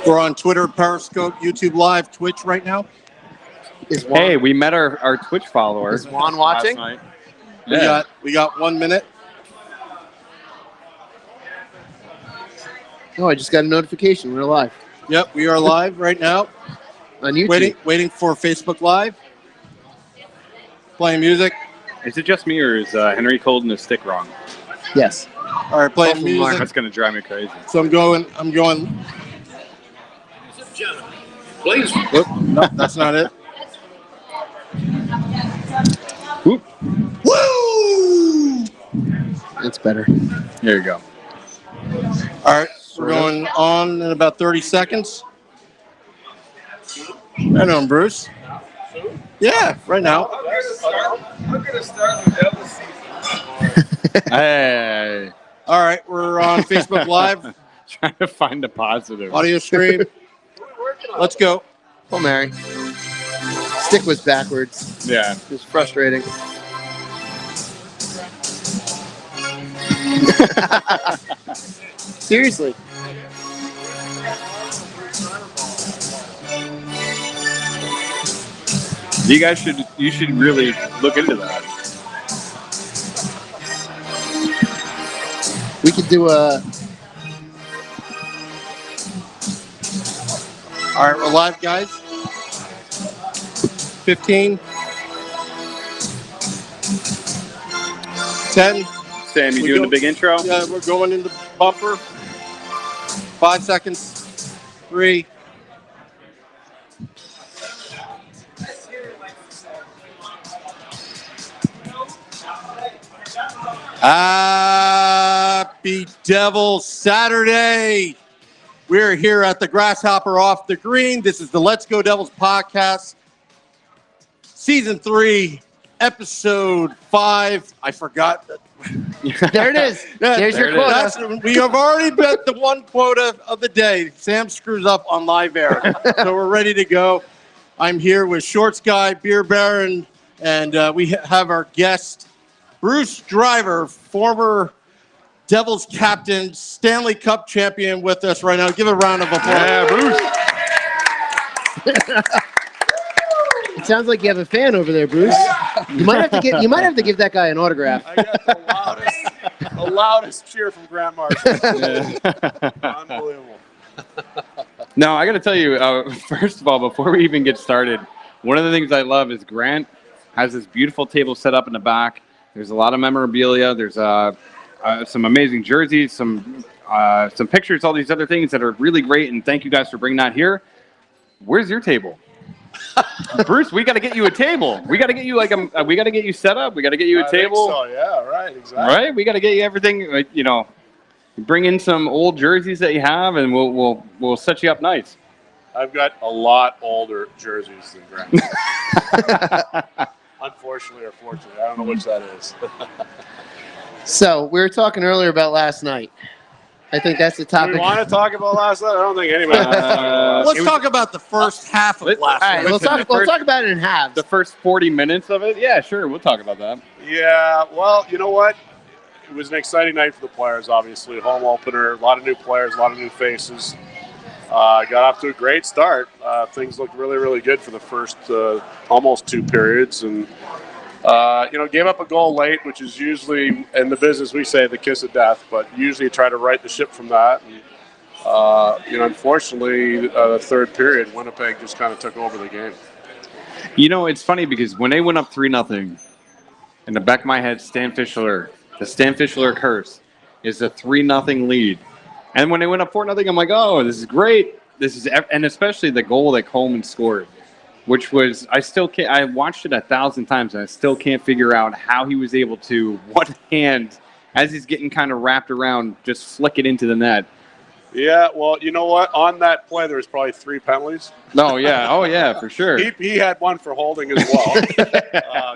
We're on Twitter, Periscope, YouTube Live, Twitch right now. Hey, we met our Twitch follower. Is Juan watching? Last night. We got 1 minute. Oh, I just got a notification. We're live Yep, we are live right now. on YouTube. Waiting for Facebook Live. Playing music. Is it just me, or is Henry holding his stick wrong? Yes. All right, playing Awesome, music. That's going to drive me crazy. So I'm going. Please. Oop, no, that's not it. Whoop. Woo! That's better. There you go. All right, we're going on in about 30 seconds. Right on, Bruce. Yeah, right now. I'm going to start with Devil season. Hey. All right, we're on Facebook Live, Trying to find a positive. audio stream. Let's go. Oh, Mary. Stick was backwards. Yeah. It was frustrating. Seriously. You should really look into that. We could do a... All right, we're live, guys. 15. 10. Sam, you We doing go- the big intro? Yeah, we're going in the bumper. 5 seconds. 3. Happy Devil Saturday. We're here at the Grasshopper off the green. This is the Let's Go Devils podcast. Season 3, episode 5. I forgot that. There it is. There's your There it is. quote. We have already bet the one quota of the day. Sam screws up on live air. So we're ready to go. I'm here with Shorts Guy, Beer Baron, and we have our guest, Bruce Driver, former Devils captain, Stanley Cup champion with us right now. Give a round of applause. Yeah, Bruce. It sounds like you have a fan over there, Bruce. You might have to give that guy an autograph. I got the loudest cheer from Grant Marshall. Unbelievable. No, I got to tell you, first of all, before we even get started, one of the things I love is Grant has this beautiful table set up in the back. There's a lot of memorabilia. There's some amazing jerseys, some pictures, all these other things that are really great. And thank you guys for bringing that here. Where's your table? Bruce, we got to get you a table. We got to get you we got to get you set up. We got to get you a table. So yeah, right, exactly. Right? We got to get you everything. Like, bring in some old jerseys that you have, and we'll set you up nice. I've got a lot older jerseys than Grant. Unfortunately or fortunately, I don't know which that is. So, we were talking earlier about last night. I think that's the Do topic. we want to talk about last night? I don't think anybody wants to talk about Let's talk about the first half of last All right, night. we'll talk about it in halves. The first 40 minutes of it? Yeah, sure. We'll talk about that. Yeah, well, you know what? It was an exciting night for the players, obviously. Home opener, a lot of new players, a lot of new faces. Got off to a great start. Things looked really, really good for the first almost 2 periods. And, gave up a goal late, which is usually, in the business, we say the kiss of death, but usually try to right the ship from that. And, unfortunately, the third period, Winnipeg just kind of took over the game. It's funny because when they went up 3-0, in the back of my head, the Stan Fischler curse is a 3-0 lead. And when they went up 4-0, I'm like, oh, this is great. And especially the goal that Coleman scored, which was, I watched it 1,000 times, and I still can't figure out how he was able to, one hand, as he's getting kind of wrapped around, just flick it into the net. Yeah, well, you know what? On that play, there was probably 3 penalties. Oh, yeah, for sure. He had one for holding as well.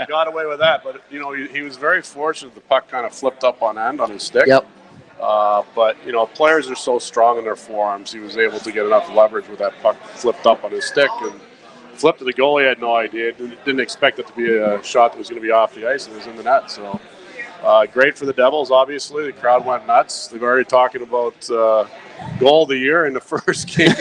Got away with that, but he was very fortunate. The puck kind of flipped up on end on his stick. Yep. But players are so strong in their forearms. He was able to get enough leverage with that puck flipped up on his stick and flipped to the goalie. He had no idea. Didn't expect it to be a shot that was going to be off the ice, and it was in the net. So great for the Devils. Obviously, the crowd went nuts. They've already talking about goal of the year in the first game,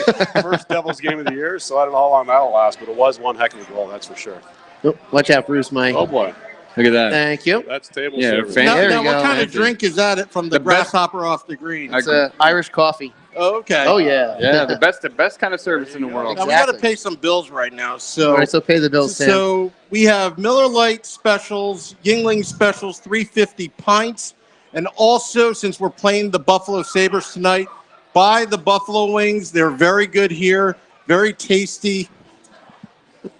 first Devils game of the year. So I don't know how long that'll last, but it was one heck of a goal, that's for sure. Oh, watch out, Bruce, Mike. Oh boy, Look at that. Thank you. that's table Yeah, service. fancy. There Now, you what go. kind of drink is that from the The best- Grasshopper off the green? It's Irish coffee. Oh, okay. Oh, yeah. Yeah, the best kind of service in the world. Now we got to Exactly. pay some bills right now. All So, right, so pay the bills, Sam. so we have Miller Lite specials, Yingling specials, 350 pints, and also since we're playing the Buffalo Sabres tonight, buy the buffalo wings. They're very good here, very tasty.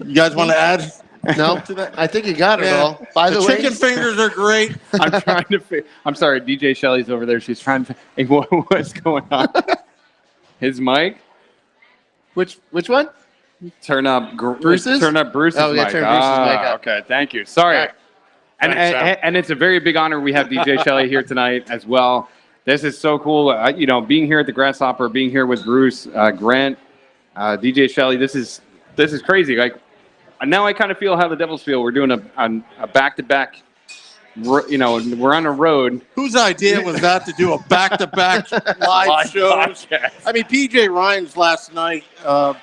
You guys want to add? No, to that? I think you got it Yeah. all. By the way, chicken fingers are great. I'm trying to. I'm sorry, DJ Shelley's over there. She's trying to. Hey, what's going on? His mic. which one? Turn up Bruce's? Turn up Bruce's Oh, yeah, mic. turn Bruce's mic up. Okay, thank you. Sorry. All right. And, Thanks, Sam. and it's a very big honor we have DJ Shelley here tonight as well. This is so cool. Being here at the Grasshopper, being here with Bruce, Grant, DJ Shelley. This is crazy. Like now, I kind of feel how the Devils feel. We're doing a back-to-back. We're on a road. Whose idea was that to do a back-to-back live show? podcast. I mean, PJ Ryan's last night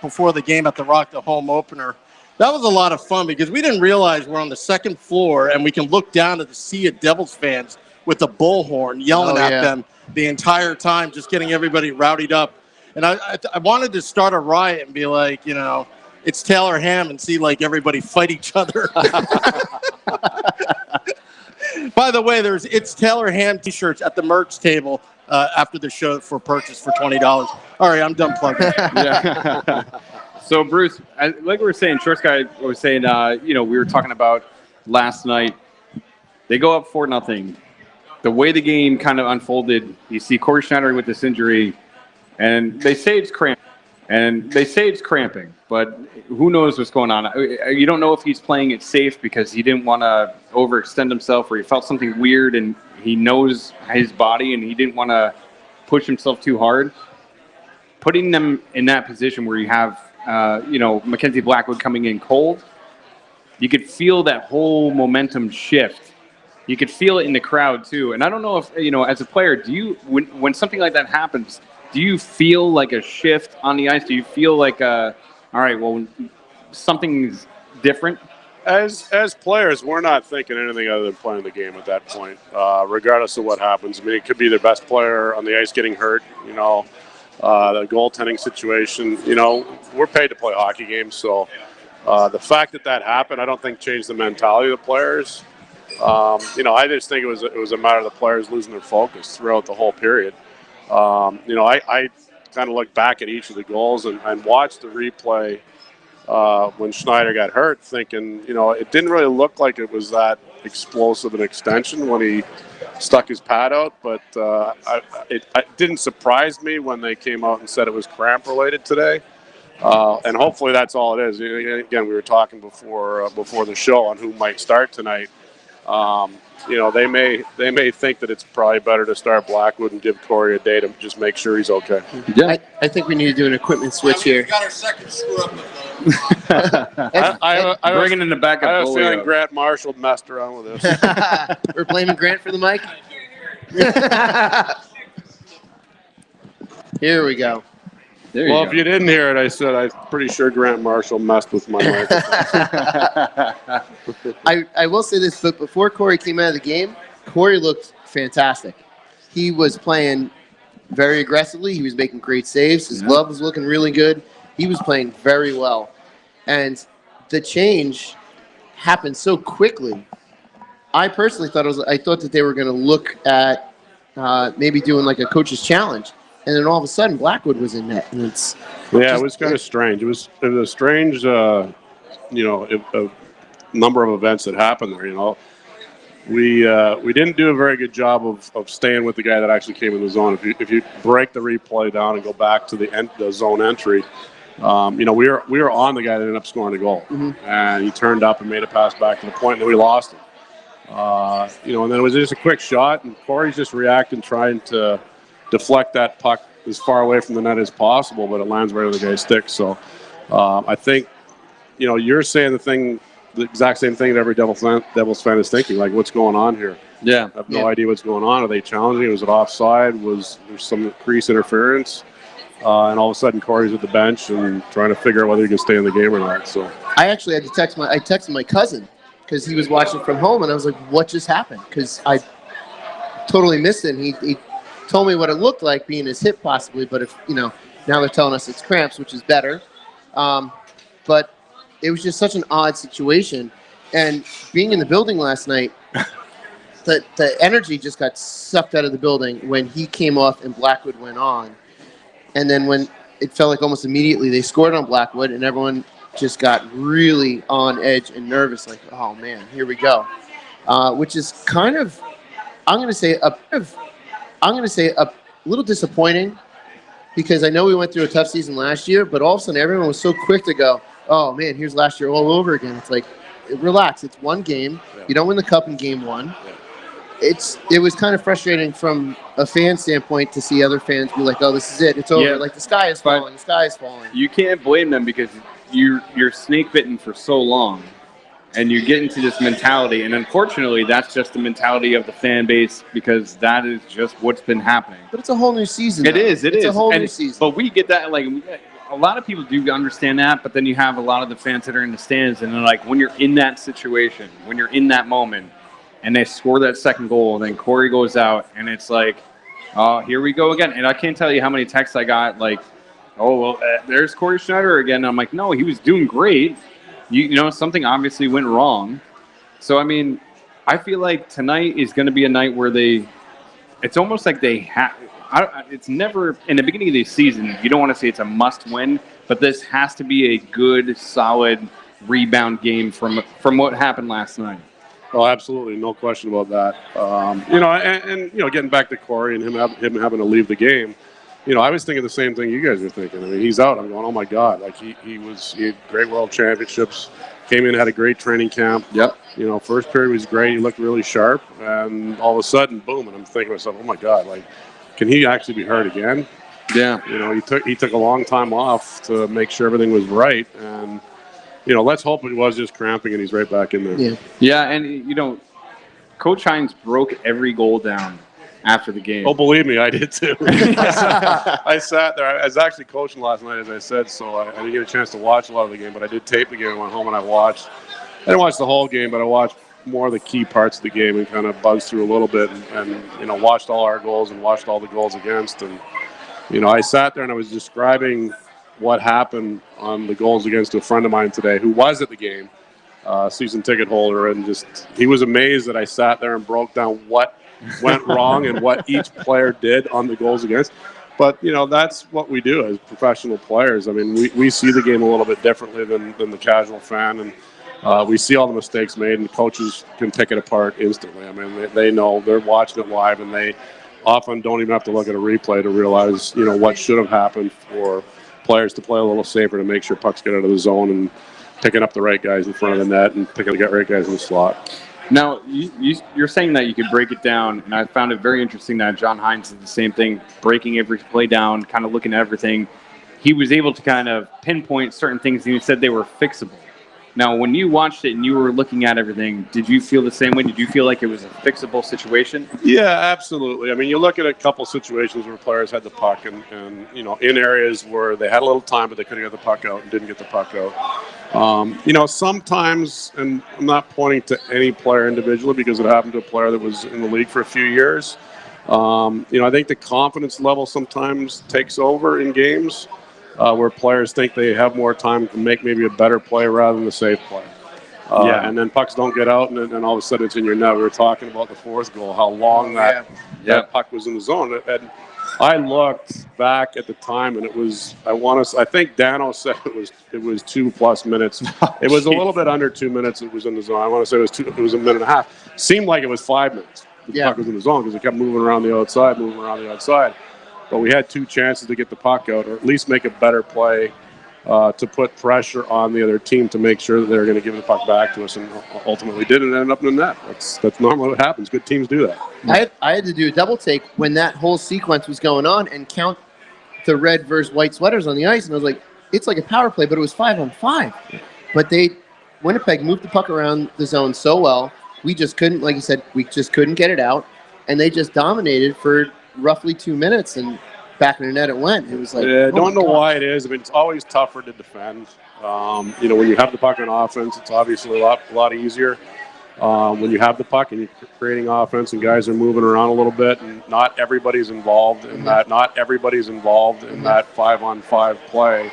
before the game at the Rock, the home opener, that was a lot of fun because we didn't realize we're on the second floor and we can look down at the sea of Devils fans with a bullhorn yelling at them the entire time, just getting everybody rowdied up. And I wanted to start a riot and be like, it's Taylor Ham and see like everybody fight each other. By the way, there's It's Taylor Ham t-shirts at the merch table after the show for purchase for $20. All right, I'm done plugging. Yeah. So Bruce, like we were saying, Shorts Guy was saying, we were talking about last night. They go up 4-0. The way the game kind of unfolded, you see Corey Schneider with this injury, and they say it's cramping, but who knows what's going on? You don't know if he's playing it safe because he didn't want to overextend himself, or he felt something weird and he knows his body and he didn't want to push himself too hard. Putting them in that position where you have, Mackenzie Blackwood coming in cold, you could feel that whole momentum shift. You could feel it in the crowd too. And I don't know if, as a player, do you, when something like that happens, do you feel like a shift on the ice? Do you feel like, all right, well, something's different? As players, we're not thinking anything other than playing the game at that point, regardless of what happens. I mean, it could be their best player on the ice getting hurt, the goaltending situation. We're paid to play hockey games, so the fact that happened, I don't think changed the mentality of the players. I just think it was a matter of the players losing their focus throughout the whole period. I kind of look back at each of the goals and watched the replay when Schneider got hurt, thinking, it didn't really look like it was that explosive an extension when he stuck his pad out, but it didn't surprise me when they came out and said it was cramp related today. And hopefully that's all it is. Again, we were talking before the show on who might start tonight. They may think that it's probably better to start Blackwood and give Corey a day to just make sure he's okay. Yeah. I think we need to do an equipment switch here. We got our second screw up. Bringing in the backup I have a goalie feeling up. Grant Marshall messed around with this. We're blaming Grant for the mic. Here we go. There Well, you if you didn't hear it, I said I'm pretty sure Grant Marshall messed with my microphone. I will say this, but before Corey came out of the game, Corey looked fantastic. He was playing very aggressively. He was making great saves. His glove was looking really good. He was playing very well. And the change happened so quickly. I personally thought that they were going to look at maybe doing like a coach's challenge. And then all of a sudden, Blackwood was in net. And it was kind of strange. It was a strange, a number of events that happened there. We didn't do a very good job of staying with the guy that actually came in the zone. If you break the replay down and go back to the zone entry, we were on the guy that ended up scoring the goal, and he turned up and made a pass back to the point, and we lost him. And then it was just a quick shot, and Corey's just reacting, trying to deflect that puck as far away from the net as possible, but it lands right on the guy's stick. So I think, you're saying the thing the exact same thing that every Devils fan is thinking. Like, what's going on here? Yeah. I have no idea what's going on. Are they challenging? Was it offside? Was there some crease interference? And all of a sudden, Corey's at the bench and trying to figure out whether he can stay in the game or not. So I actually had to texted my cousin because he was watching from home, and I was like, "What just happened?" Because I totally missed it. And he told me what it looked like, being his hip possibly, but if now they're telling us it's cramps, which is better. But it was just such an odd situation, and being in the building last night, the energy just got sucked out of the building when he came off and Blackwood went on. And then when it felt like almost immediately they scored on Blackwood, and everyone just got really on edge and nervous, like, oh man, here we go. Which is kind of, I'm going to say a little disappointing, because I know we went through a tough season last year, but all of a sudden everyone was so quick to go, oh man, here's last year all over again. It's like, relax, it's one game. Yeah. You don't win the cup in game one. Yeah. It was kind of frustrating from a fan standpoint to see other fans be like, oh, this is it. It's over. Yeah. Like, the sky is falling. The sky is falling. You can't blame them, because you're snake bitten for so long, and you get into this mentality. And unfortunately, that's just the mentality of the fan base, because that is just what's been happening. But it's a whole new season. It is. It's a whole new season. But we get that. Like, a lot of people do understand that, but then you have a lot of the fans that are in the stands, and they're like, when you're in that situation, when you're in that moment, and they score that second goal, and then Corey goes out, and it's like, oh, here we go again. And I can't tell you how many texts I got, like, oh, well, there's Corey Schneider again. And I'm like, no, he was doing great. Something obviously went wrong. So, I mean, I feel like tonight is going to be a night where it's almost like they have, it's never, in the beginning of the season, you don't want to say it's a must-win, but this has to be a good, solid rebound game from what happened last night. Oh, absolutely, no question about that. Getting back to Corey and him having to leave the game, I was thinking the same thing you guys were thinking. I mean, he's out. I'm going, oh my God! Like he had great world championships, came in, had a great training camp. Yep. First period was great. He looked really sharp, and all of a sudden, boom! And I'm thinking to myself, oh my God! Like, can he actually be hurt again? Yeah. He took a long time off to make sure everything was right, and. Let's hope it was just cramping and he's right back in there. Yeah. Yeah, and, Coach Hines broke every goal down after the game. Oh, believe me, I did too. I sat there. I was actually coaching last night, as I said, so I didn't get a chance to watch a lot of the game, but I did tape the game. I went home and I watched. I didn't watch the whole game, but I watched more of the key parts of the game and kind of buzzed through a little bit and watched all our goals and watched all the goals against. And, I sat there and I was describing what happened on the goals against a friend of mine today who was at the game, season ticket holder, and he was amazed that I sat there and broke down what went wrong and what each player did on the goals against. But, that's what we do as professional players. I mean, we see the game a little bit differently than the casual fan, and we see all the mistakes made, and coaches can pick it apart instantly. I mean, they know, they're watching it live, and they often don't even have to look at a replay to realize, what should have happened for players to play a little safer to make sure pucks get out of the zone and picking up the right guys in front of the net and picking the right guys in the slot. Now, you're saying that you could break it down, and I found it very interesting that John Hines did the same thing, breaking every play down, kind of looking at everything. He was able to kind of pinpoint certain things, and he said they were fixable. Now, when you watched it and you were looking at everything, did you feel the same way? Did you feel like it was a fixable situation? Yeah, absolutely. I mean, you look at a couple situations where players had the puck and in areas where they had a little time, but they couldn't get the puck out and didn't get the puck out. Sometimes, and I'm not pointing to any player individually because it happened to a player that was in the league for a few years. I think the confidence level sometimes takes over in games. Where players think they have more time to make maybe a better play rather than a safe play. And then pucks don't get out, and then all of a sudden it's in your net. We were talking about the fourth goal, how long that puck was in the zone. And I looked back at the time, and it was, I think Dano said it was 2+ minutes. It was a little bit under 2 minutes it was in the zone. I want to say it was a minute and a half. Seemed like it was 5 minutes. The puck was in the zone because it kept moving around the outside. But we had 2 chances to get the puck out, or at least make a better play to put pressure on the other team to make sure that they're going to give the puck back to us, and ultimately did, and ended up in the net. That's normally what happens. Good teams do that. I had to do a double take when that whole sequence was going on and count the red versus white sweaters on the ice, and I was like, it's like a power play, but it was 5-on-5. But they Winnipeg moved the puck around the zone so well. We just couldn't, like you said, we just couldn't get it out, and they just dominated for roughly 2 minutes, and back in the net it went. It was like, I don't know why it is. I mean, it's always tougher to defend. When you have the puck on offense, it's obviously a lot easier. When you have the puck and you're creating offense and guys are moving around a little bit, and not everybody's involved in that. Not everybody's involved in that 5-on-5 play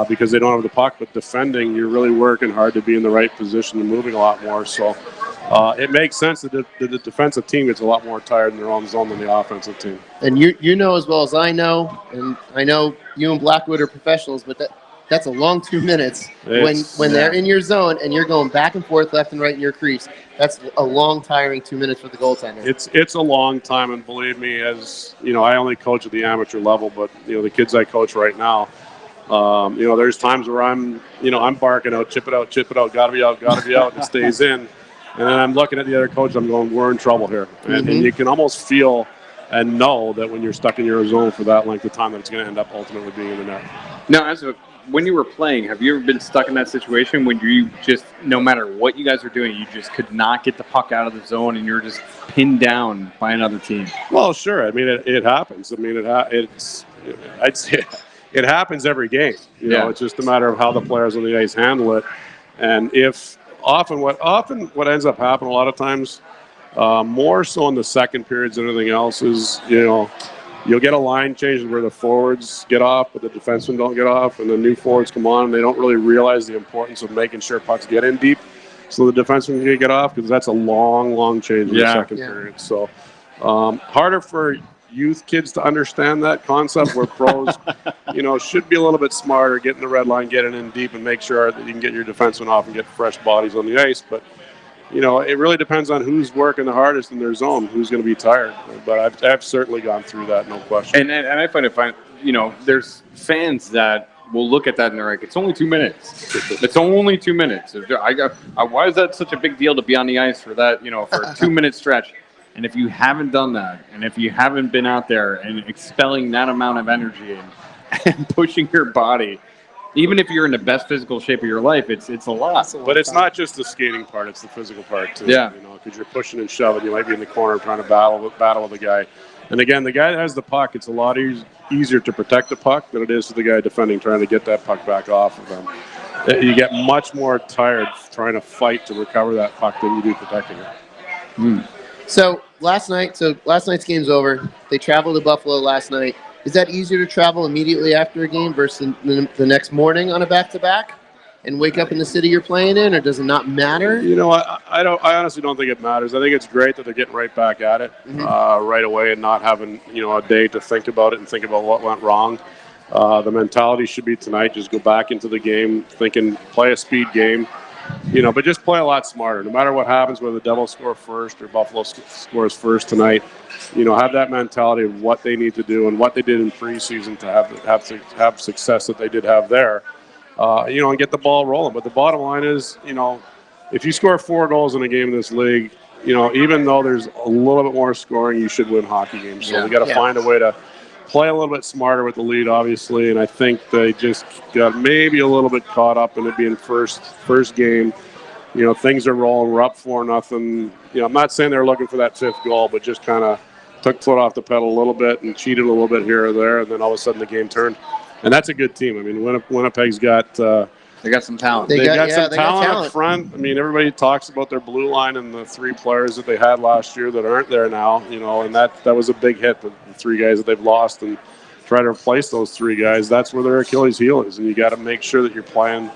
because they don't have the puck. But defending, you're really working hard to be in the right position and moving a lot more. So it makes sense that the defensive team gets a lot more tired in their own zone than the offensive team. And you know as well as I know, and I know you and Blackwood are professionals, but that's a long 2 minutes when they're in your zone and you're going back and forth, left and right in your crease. That's a long, tiring 2 minutes for the goaltender. It's a long time, and believe me, as you know, I only coach at the amateur level, but the kids I coach right now, there's times where I'm barking out, chip it out, gotta be out, and it stays in, and then I'm looking at the other coach, I'm going, we're in trouble here, and you can almost feel and know that when you're stuck in your zone for that length of time, that it's going to end up ultimately being in the net. Now, when you were playing, have you ever been stuck in that situation when you just, no matter what you guys are doing, you just could not get the puck out of the zone and you're just pinned down by another team? Well, sure. I mean, it happens. I mean, I'd say it happens every game. You know, it's just a matter of how the players on the ice handle it. And what ends up happening a lot of times, more so in the second periods than anything else, is you'll get a line change where the forwards get off, but the defensemen don't get off, and the new forwards come on, and they don't really realize the importance of making sure pucks get in deep so the defenseman can get off, because that's a long, long change in the second period. So harder for youth kids to understand that concept, where pros, should be a little bit smarter, get in the red line, get it in deep, and make sure that you can get your defenseman off and get fresh bodies on the ice. But it really depends on who's working the hardest in their zone, who's going to be tired. But I've certainly gone through that, no question. And I find it fun. There's fans that will look at that and they're like, it's only 2 minutes. It's only 2 minutes. Why is that such a big deal to be on the ice for that, for a 2 minute stretch? And if you haven't done that, and if you haven't been out there and expelling that amount of energy and pushing your body, even if you're in the best physical shape of your life, it's a lot. But it's not just the skating part; it's the physical part too. Yeah. Because you're pushing and shoving. You might be in the corner trying to battle with the guy. And again, the guy that has the puck, it's a lot easier to protect the puck than it is to the guy defending, trying to get that puck back off of him. You get much more tired trying to fight to recover that puck than you do protecting it. So last night's game's over. They traveled to Buffalo last night. Is that easier to travel immediately after a game versus the next morning on a back-to-back and wake up in the city you're playing in, or does it not matter? I honestly don't think it matters. I think it's great that they're getting right back at it right away and not having a day to think about it and think about what went wrong. The mentality should be tonight, just go back into the game thinking, play a speed game, but just play a lot smarter. No matter what happens, whether the Devils score first or Buffalo scores first tonight, have that mentality of what they need to do and what they did in preseason to have success that they did have there, and get the ball rolling. But the bottom line is, if you score 4 goals in a game in this league, even though there's a little bit more scoring, you should win hockey games. So we got to find a way to play a little bit smarter with the lead, obviously, and I think they just got maybe a little bit caught up in it being first game. Things are rolling. We're up 4-0. I'm not saying they're looking for that 5th goal, but just kind of took foot off the pedal a little bit and cheated a little bit here or there, and then all of a sudden the game turned. And that's a good team. I mean, Winnipeg's got they got some talent. They got some talent up front. I mean, everybody talks about their blue line and the 3 players that they had last year that aren't there now, and that was a big hit, the 3 guys that they've lost, and try to replace those 3 guys. That's where their Achilles heel is, and you got to make sure that you're playing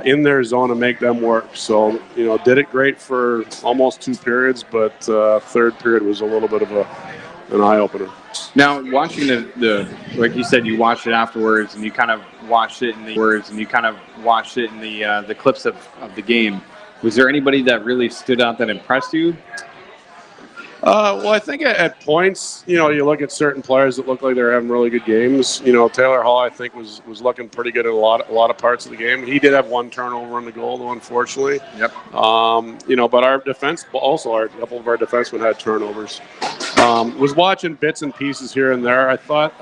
in their zone and make them work. So, did it great for almost 2 periods, but 3rd period was a little bit of an eye-opener. Now, watching the like you said, you watched it afterwards, and you kind of watched it in the the clips of the game. Was there anybody that really stood out that impressed you? Well, I think at points, you look at certain players that look like they're having really good games. Taylor Hall, I think, was looking pretty good in a lot of parts of the game. He did have 1 turnover on the goal, though, unfortunately. Yep. But our defense, also a couple of our defensemen had turnovers. Was watching bits and pieces here and there. I thought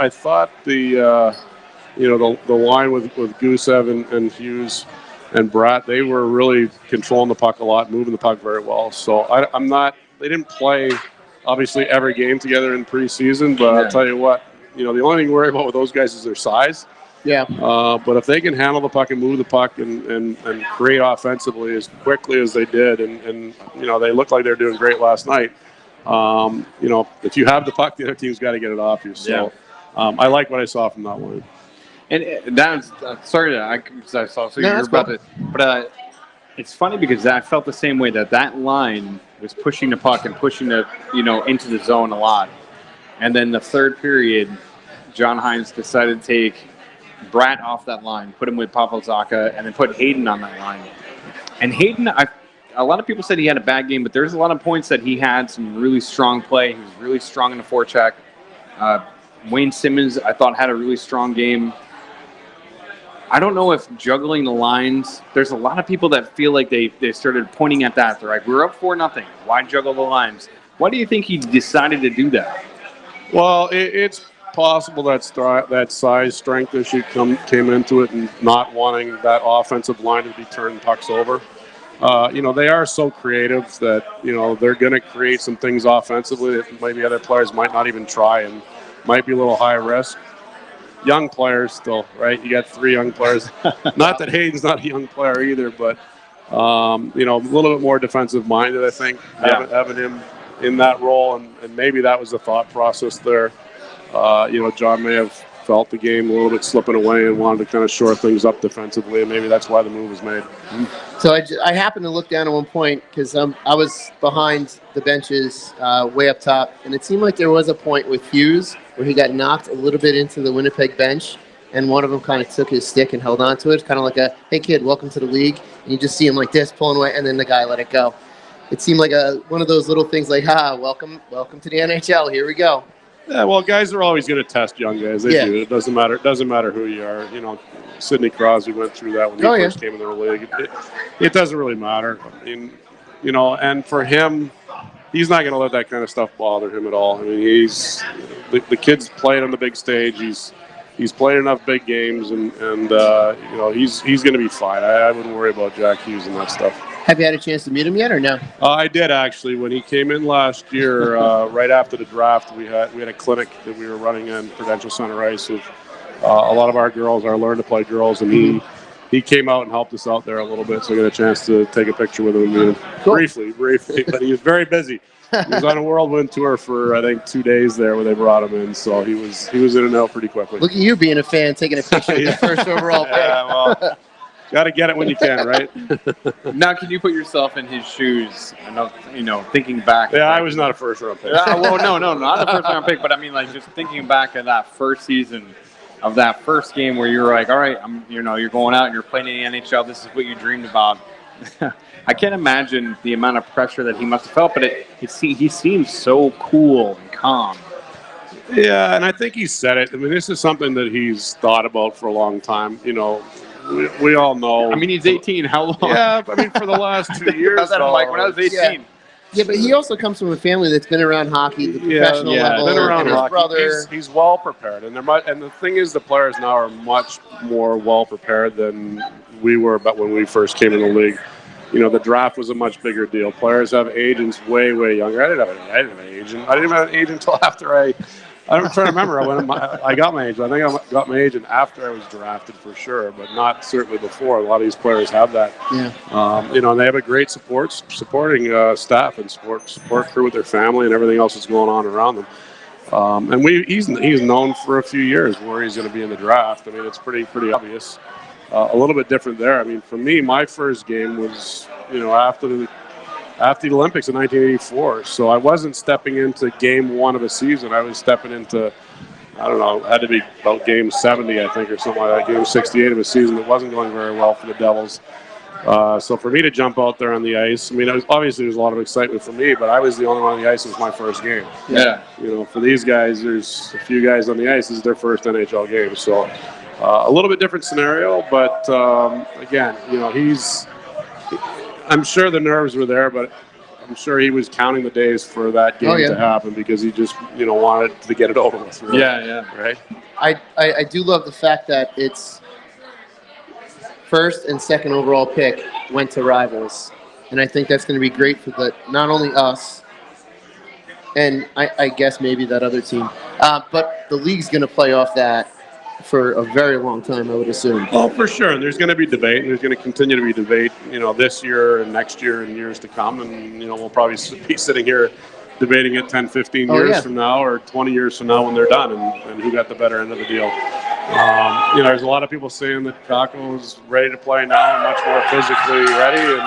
the line with Gusev and Hughes and Brat, they were really controlling the puck a lot, moving the puck very well. So I'm not. They didn't play obviously every game together in preseason, but I'll tell you what, the only thing to worry about with those guys is their size. Yeah. But if they can handle the puck and move the puck and create offensively as quickly as they did, and they looked like they were doing great last night. If you have the puck, the other team's got to get it off you. So I like what I saw from that line. And that's sorry, I saw so you're about to, but it's funny because I felt the same way that line was pushing the puck and pushing the into the zone a lot, and then the third period, John Hines decided to take Brat off that line, put him with Pavelzaka, and then put Hayden on that line. And Hayden, a lot of people said he had a bad game, but there's a lot of points that he had some really strong play. He was really strong in the forecheck. Wayne Simmons, I thought, had a really strong game. I don't know if juggling the lines, there's a lot of people that feel like they started pointing at that. They're like, we're up 4-0. Why juggle the lines? Why do you think he decided to do that? Well, it's possible that size, strength issue came into it, and not wanting that offensive line to be turning pucks over. They are so creative that, they're going to create some things offensively that maybe other players might not even try and might be a little high risk. Young players still, right? You got 3 young players. Not that Hayden's not a young player either, but, a little bit more defensive minded, I think, having him in that role. And maybe that was the thought process there. John may have felt the game a little bit slipping away and wanted to kind of shore things up defensively, and maybe that's why the move was made. So I happened to look down at one point because I was behind the benches way up top, and it seemed like there was a point with Hughes where he got knocked a little bit into the Winnipeg bench, and one of them kind of took his stick and held on to it, kind of like a, hey, kid, welcome to the league. And you just see him like this, pulling away, and then the guy let it go. It seemed like one of those little things like, welcome to the NHL. Here we go. Yeah, well, guys are always going to test young guys. They do. It doesn't matter. It doesn't matter who you are. Sidney Crosby went through that when he first came in the league. It doesn't really matter. I mean, and for him, he's not going to let that kind of stuff bother him at all. I mean, the kid's playing on the big stage. He's played enough big games, and he's going to be fine. I wouldn't worry about Jack Hughes and that stuff. Have you had a chance to meet him yet, or no? I did, actually. When he came in last year, right after the draft, we had a clinic that we were running in Prudential Center Ice with a lot of our girls, our learn to play girls, and he came out and helped us out there a little bit, so I got a chance to take a picture with him and meet him. Cool. briefly, but he was very busy. He was on a whirlwind tour for, I think, 2 days there where they brought him in, so he was in and out pretty quickly. Look at you being a fan, taking a picture with the first overall pick. Yeah, well, got to get it when you can, right? Now, can you put yourself in his shoes? Thinking back. Yeah, I was not a first-round pick. Well, no, not a first-round pick, but I mean, like, just thinking back at that first season of that first game where you were like, all right, you're going out and you're playing in the NHL. This is what you dreamed about. I can't imagine the amount of pressure that he must have felt, but he seems so cool and calm. Yeah, and I think he said it. I mean, this is something that he's thought about for a long time. We all know. I mean, he's 18. How long? Yeah, I mean, for the last 2 years. I'm like, when I was 18. Yeah, but he also comes from a family that's been around hockey, the professional level. Been around and hockey. Brother. He's well prepared, and the thing is, the players now are much more well prepared than we were. But when we first came in the league, the draft was a much bigger deal. Players have agents way younger. I didn't have an agent. I didn't have an agent until after I'm trying to remember when I got my agent. I think I got my agent after I was drafted for sure, but not certainly before. A lot of these players have that. Yeah. And they have a great supporting staff and support crew with their family and everything else that's going on around them. And he's known for a few years where he's going to be in the draft. I mean, it's pretty obvious. A little bit different there. I mean, for me, my first game was after the Olympics in 1984. So I wasn't stepping into game 1 of a season. I was stepping into, I don't know, it had to be about game 70, I think, or something like that, game 68 of a season that wasn't going very well for the Devils. So for me to jump out there on the ice, I mean, obviously there was a lot of excitement for me, but I was the only one on the ice. It was my first game. Yeah. For these guys, there's a few guys on the ice. This is their first NHL game. So a little bit different scenario, but again, I'm sure the nerves were there, but I'm sure he was counting the days for that game to happen because he just, wanted to get it over with. Really. Yeah. Right? I do love the fact that first and second overall pick went to rivals. And I think that's going to be great for not only us, and I guess maybe that other team, but the league's going to play off that for a very long time, I would assume. Oh, for sure. There's going to be debate, and there's going to continue to be debate, this year and next year and years to come. And, we'll probably be sitting here debating it 10, 15 years from now or 20 years from now when they're done and who got the better end of the deal. There's a lot of people saying that Taco's ready to play now and much more physically ready. And,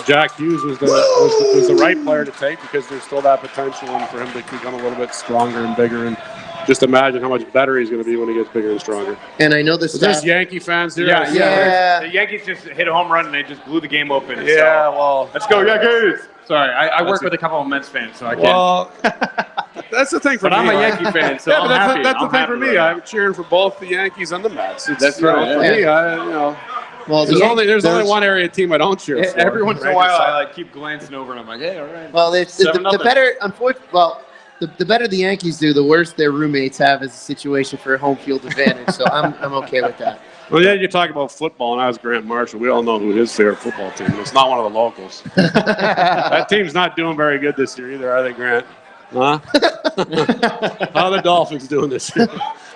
Jack Hughes was the right player to take because there's still that potential and for him to become a little bit stronger and bigger. And just imagine how much better he's going to be when he gets bigger and stronger. And I know this. There's Yankee fans here. Yeah. The Yankees just hit a home run and they just blew the game open. Yeah, so. well. Let's go, Yankees! Sorry, I work with a couple of Mets fans, so I can't. Well, that's the thing for me. But I'm a Yankee fan, so I'm happy. That's the thing for me. Right I'm cheering for both the Yankees and the Mets. That's right. For me, well, there's only one area team I don't cheer for. Every once in a while, I keep glancing over and I'm like, hey, all right. Well, the better, unfortunately, the better the Yankees do, the worse their roommates have as a situation for home field advantage. So I'm okay with that. Well, yeah, you talk about football, and I was Grant Marshall. We all know who his favorite football team is. It's not one of the locals. That team's not doing very good this year either, are they, Grant? Huh? How are the Dolphins doing this year?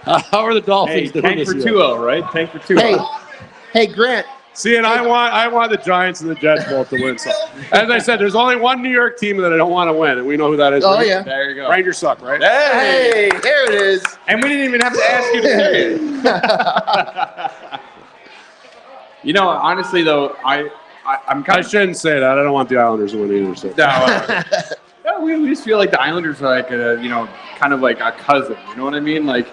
How are the Dolphins doing this year? Tank for 2-0, right? Tank for 2-0. Hey, Grant. See, and I want the Giants and the Jets both to win. So, as I said, there's only one New York team that I don't want to win, and we know who that is. Oh, right? yeah. There you go. Rangers suck, right? Hey, there it is. And we didn't even have to ask you to say it. Honestly, though, I'm kind I of... shouldn't say that. I don't want the Islanders to win either. So. No, we just feel like the Islanders are like kind of like a cousin. You know what I mean? Like,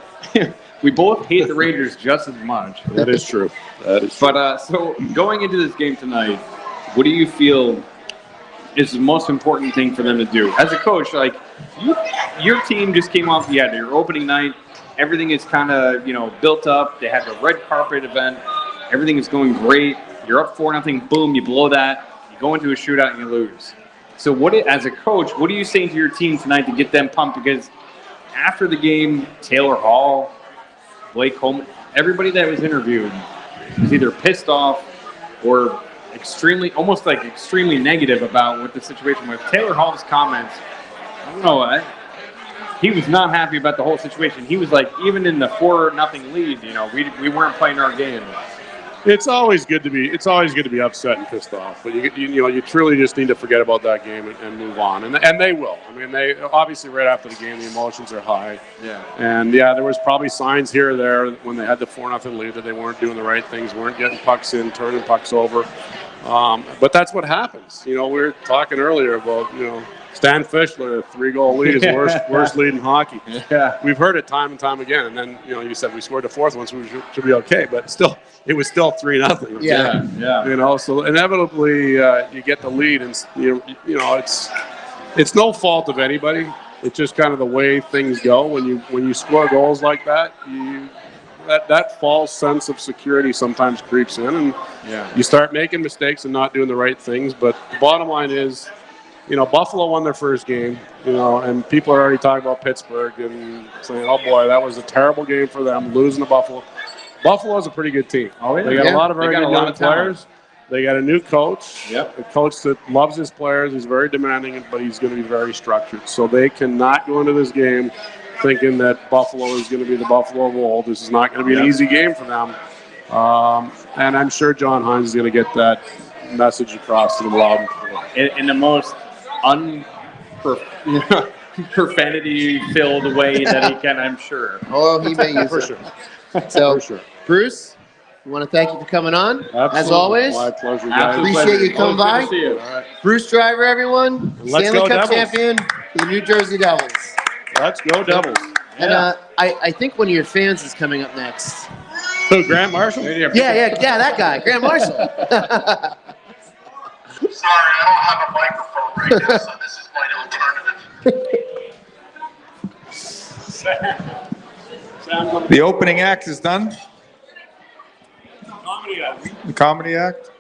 we both hate the Rangers just as much. That is true. But so going into this game tonight, what do you feel is the most important thing for them to do? As a coach, like your team just came off your opening night. Everything is kind of built up. They had the red carpet event. Everything is going great. You're up 4-0. Boom, you blow that. You go into a shootout and you lose. So as a coach, what are you saying to your team tonight to get them pumped? Because after the game, Taylor Hall, Blake Coleman, everybody that was interviewed was either pissed off or extremely negative about what the situation was. Taylor Hall's comments, I don't know, he was not happy about the whole situation. He was like, even in the 4-0 lead, we weren't playing our game. It's always good to be upset and pissed off, but you truly just need to forget about that game and move on, and they will. I mean, they obviously right after the game the emotions are high. Yeah. And there was probably signs here or there when they had the 4-0 lead that they weren't doing the right things, weren't getting pucks in, turning pucks over. But that's what happens. We were talking earlier about Stan Fischler, a 3-goal lead is the worst lead in hockey. Yeah. We've heard it time and time again, and then you said we scored the fourth one, so we should be okay, but still. It was still 3-0. Yeah. So inevitably you get the lead, and it's no fault of anybody. It's just kind of the way things go. When you score goals like that, that false sense of security sometimes creeps in, and you start making mistakes and not doing the right things. But the bottom line is, Buffalo won their first game, and people are already talking about Pittsburgh and saying, "Oh boy, that was a terrible game for them, losing to Buffalo." Buffalo's a pretty good team. Oh, yeah. They got a lot of very good young players. They got a new coach. Yep. A coach that loves his players. He's very demanding, but he's going to be very structured. So they cannot go into this game thinking that Buffalo is going to be the Buffalo of old. This is not going to be an easy game for them. And I'm sure John Hines is going to get that message across to them loud and clear. In the most profanity-filled way that he can, I'm sure. Oh, he may use For it. sure. So, For sure. Bruce, we want to thank you for coming on. Absolutely. As always. My pleasure, guys. Appreciate you coming by. Good to see you. All right. Bruce Driver, everyone. Let's Stanley go Cup Devils. champion for the New Jersey Devils. Let's go Devils. And I think one of your fans is coming up next. So Grant Marshall? Yeah, that guy, Grant Marshall. Sorry, I don't have a microphone right now, so this is my alternative. The opening act is done. The comedy act.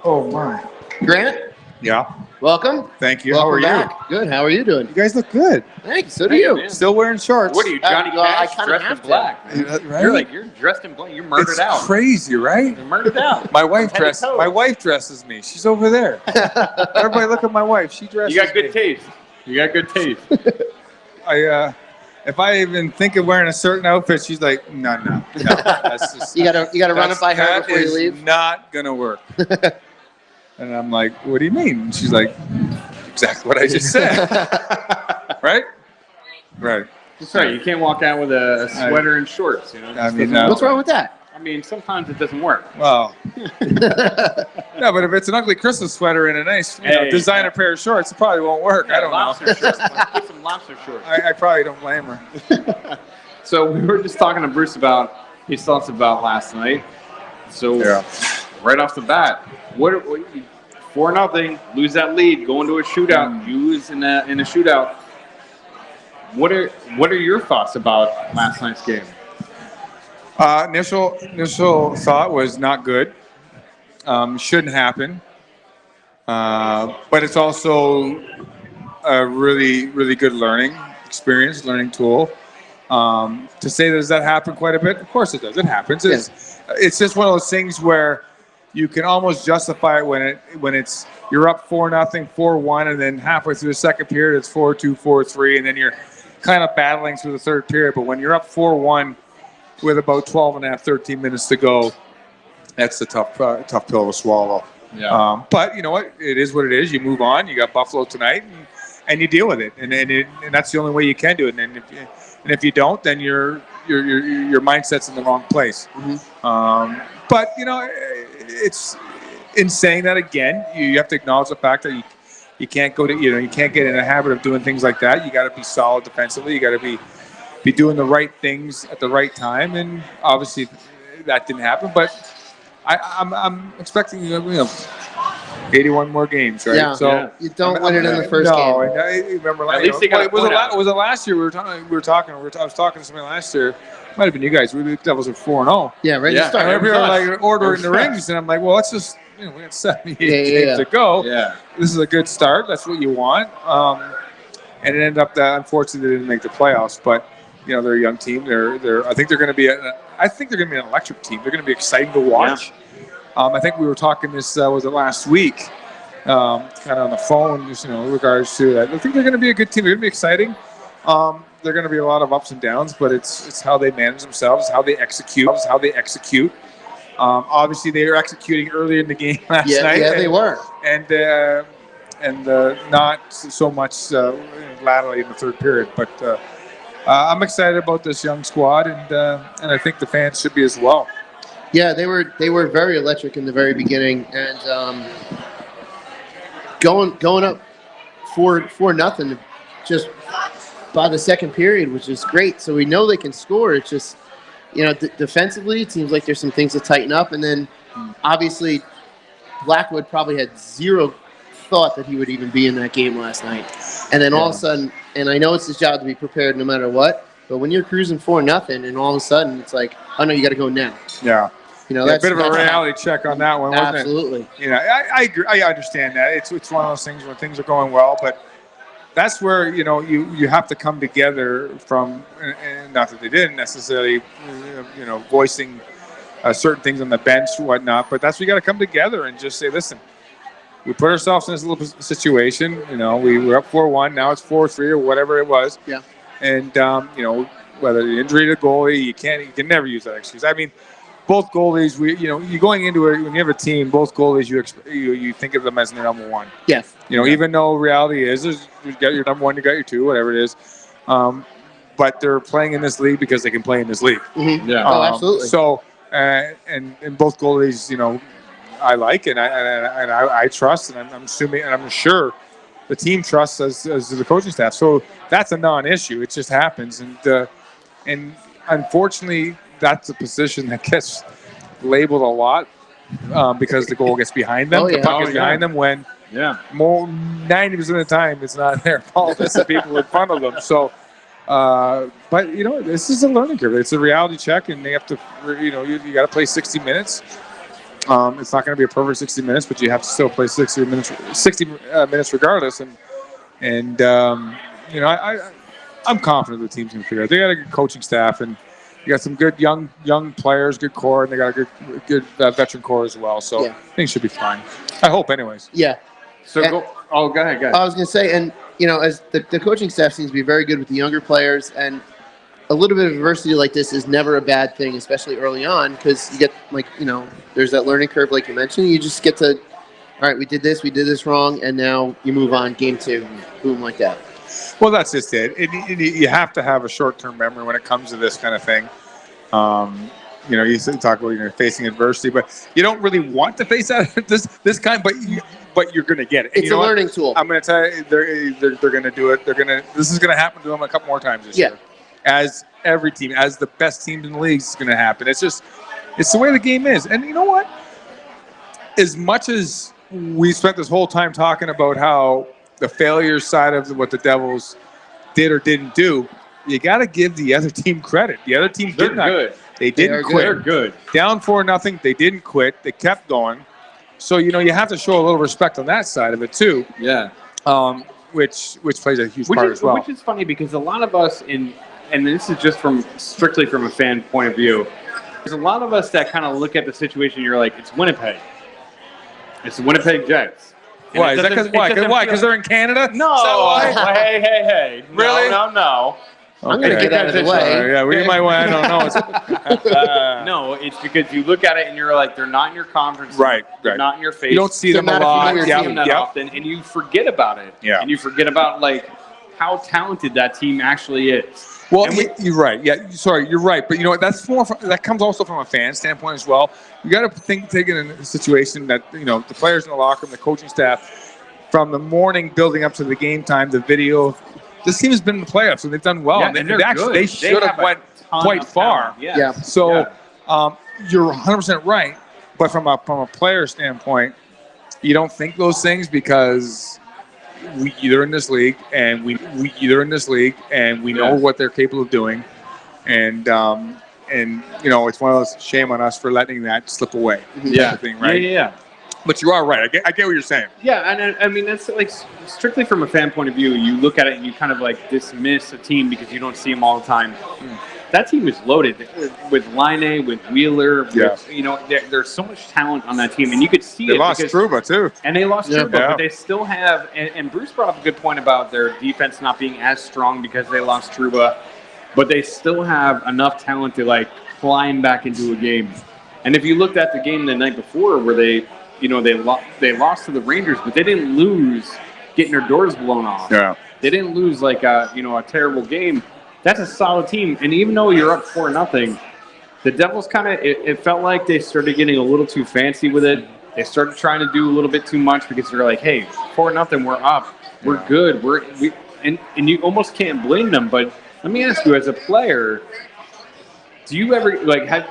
Oh my. Grant? Yeah. Welcome. Thank you. Welcome How are back. Good. How are you doing? you? You guys look good. Thanks. So do you. man. Still wearing shorts. What are you, Johnny well, I Cash, kinda dressed in have to. black? Man. Right? You're dressed in black. You're murdered It's out. crazy, right? You're murdered out. My wife From head to dresses. toe. My wife dresses me. She's over there. Everybody, look at my wife. She dresses. You got good me. taste. You got good taste. If I even think of wearing a certain outfit, she's like, no. That's just, You gotta run it by her that before you is leave. not gonna work. And I'm like, what do you mean? And she's like, exactly what I just said. Right. That's right. You can't walk out with a sweater and shorts. You know. It I just mean, doesn't What's work. wrong with that? I mean, sometimes it doesn't work. Well, no, but if it's an ugly Christmas sweater and a nice Hey, designer pair of shorts, it probably won't work. I don't know. lobster shorts. Let's get some lobster shorts. I probably don't blame her. So we were just talking to Bruce about his thoughts about last night. So right off the bat, what 4-0, lose that lead, go into a shootout, you lose in a shootout. What are your thoughts about last night's game? Initial thought was not good. Shouldn't happen. But it's also a really, really good learning experience, learning tool. To say does that happen quite a bit? Of course it does. It happens. It's just one of those things where you can almost justify it when it's you're up 4-0, 4-1, and then halfway through the second period it's 4-2, 4-3, and then you're kind of battling through the third period. But when you're up 4-1 with about 12 and a half, 13 minutes to go, that's a tough pill to swallow. Yeah. But you know what? It is what it is. You move on. You got Buffalo tonight, and you deal with it. And that's the only way you can do it. And if you don't, then your mindset's in the wrong place. Mm-hmm. But you know, it's in saying that again, you have to acknowledge the fact that you can't go to you can't get in a habit of doing things like that. You got to be solid defensively. You got to be doing the right things at the right time, and obviously that didn't happen. But I'm expecting 81 more games, right? Yeah. So You don't win it in the first game. No, I remember. At least they got a point out of it. Was it last year? I was talking to somebody last year. Might have been you guys. The Devils are 4-0. Yeah, right. Yeah. To start. And we were like It ordering was the fresh. rings, and I'm like, well, let's just we got 78 Yeah. games to go. Yeah. This is a good start. That's what you want. And it ended up that unfortunately they didn't make the playoffs, but they're a young team. I think they're going to be an electric team. They're going to be exciting to watch. Yeah. I think we were talking this was it last week, kind of on the phone, just in regards to that. I think they're going to be a good team. They're going to be exciting. They're going to be a lot of ups and downs, but it's how they manage themselves, how they execute. Obviously, they were executing early in the game last night. Yeah, they were. And not so much laterally in the third period. But I'm excited about this young squad, and I think the fans should be as well. Yeah, they were very electric in the very beginning, and going up 4-0 just by the second period, which is great. So we know they can score. It's just defensively, it seems like there's some things to tighten up, and then obviously Blackwood probably had zero thought that he would even be in that game last night, and then all of a sudden, and I know it's his job to be prepared no matter what, but when you're cruising 4-0, and all of a sudden it's like, oh no, you got to go now. Yeah. That's a bit of a reality check on that one, wasn't absolutely. it? I agree. I understand that. It's one of those things when things are going well, but that's where you have to come together from, and not that they didn't necessarily, voicing certain things on the bench and whatnot, but that's where you got to come together and just say, listen, we put ourselves in this little situation. We were up 4-1, now it's 4-3 or whatever it was. Yeah. And whether the injury to goalie, you can never use that excuse. I mean, both goalies, you're going into it when you have a team. Both goalies, you think of them as their number one. Yes. Even though reality is you got your number one, you got your two, whatever it is. But they're playing in this league because they can play in this league. Mm-hmm. Yeah. Oh, absolutely. So, and both goalies, I like and I trust, and I'm assuming and I'm sure the team trusts as the coaching staff. So that's a non-issue. It just happens, and unfortunately, that's a position that gets labeled a lot because the goal gets behind them. The puck is behind them when more 90% of the time it's not their fault. It's the people in front of them. So, but this is a learning curve. It's a reality check, and they have to, you got to play 60 minutes. It's not going to be a perfect 60 minutes, but you have to still play 60 minutes regardless. And I'm confident the team's going to figure it out. They got a good coaching staff, and you got some good young players, good core, and they got a good veteran core as well. So things should be fine. I hope, anyways. Yeah. So go ahead. I was going to say, and as the coaching staff seems to be very good with the younger players, and a little bit of adversity like this is never a bad thing, especially early on, because you get there's that learning curve, like you mentioned. You just get to, all right, we did this wrong, and now you move on, game 2, boom, like that. Well, that's just it. You have to have a short-term memory when it comes to this kind of thing. You talk about facing adversity, but you don't really want to face that this kind. But you're going to get it. It's a learning tool. I'm going to tell you, they're going to do it. This is going to happen to them a couple more times this year. As every team, as the best teams in the league, is going to happen. It's the way the game is. And you know what? As much as we spent this whole time talking about how the failure side of what the Devils did or didn't do, you got to give the other team credit. The other team did not. Good. They didn't quit. They're good. Down 4-0. They didn't quit. They kept going. So you have to show a little respect on that side of it too. Yeah. Which plays a huge part as well. Which is funny because a lot of us and this is just strictly from a fan point of view. There's a lot of us that kind of look at the situation. You're like, it's Winnipeg. It's the Winnipeg Jets. And why? Is that because why? Because they're in Canada? No. Hey. Really? No. I'm going to get out of the way. Yeah, we might want. I don't know. No, it's because you look at it and you're like, they're not in your conference. Right. They're not in your face. You don't see them a lot. You don't see them that often, and you forget about it. Yeah. And you forget about how talented that team actually is. Well, you're right. Yeah, sorry, you're right. But you know what? That comes also from a fan standpoint as well. You got to take it in a situation that the players in the locker room, the coaching staff, from the morning building up to the game time, the video. This team has been in the playoffs and they've done well. Yeah, and they're actually, good. they should have went quite far. Yeah. So you're 100% right. But from a player standpoint, you don't think those things because we either in this league and we know what they're capable of doing, and it's one of those shame on us for letting that slip away. Yeah. Thing, right? Yeah. But you are right. I get what you're saying. Yeah, and I mean that's strictly from a fan point of view. You look at it and you kind of dismiss a team because you don't see them all the time. That team is loaded with Laine, with Wheeler. There's so much talent on that team, and you could see they lost Trouba too. And they lost Trouba, but they still have. And Bruce brought up a good point about their defense not being as strong because they lost Trouba, but they still have enough talent to climb back into a game. And if you looked at the game the night before, where they lost to the Rangers, but they didn't lose getting their doors blown off. Yeah, they didn't lose a terrible game. That's a solid team, and even though you're up 4-0, the Devils it felt like they started getting a little too fancy with it. They started trying to do a little bit too much because they're like, hey, 4-0, we're up, we're good, and you almost can't blame them. But let me ask you, as a player, do you ever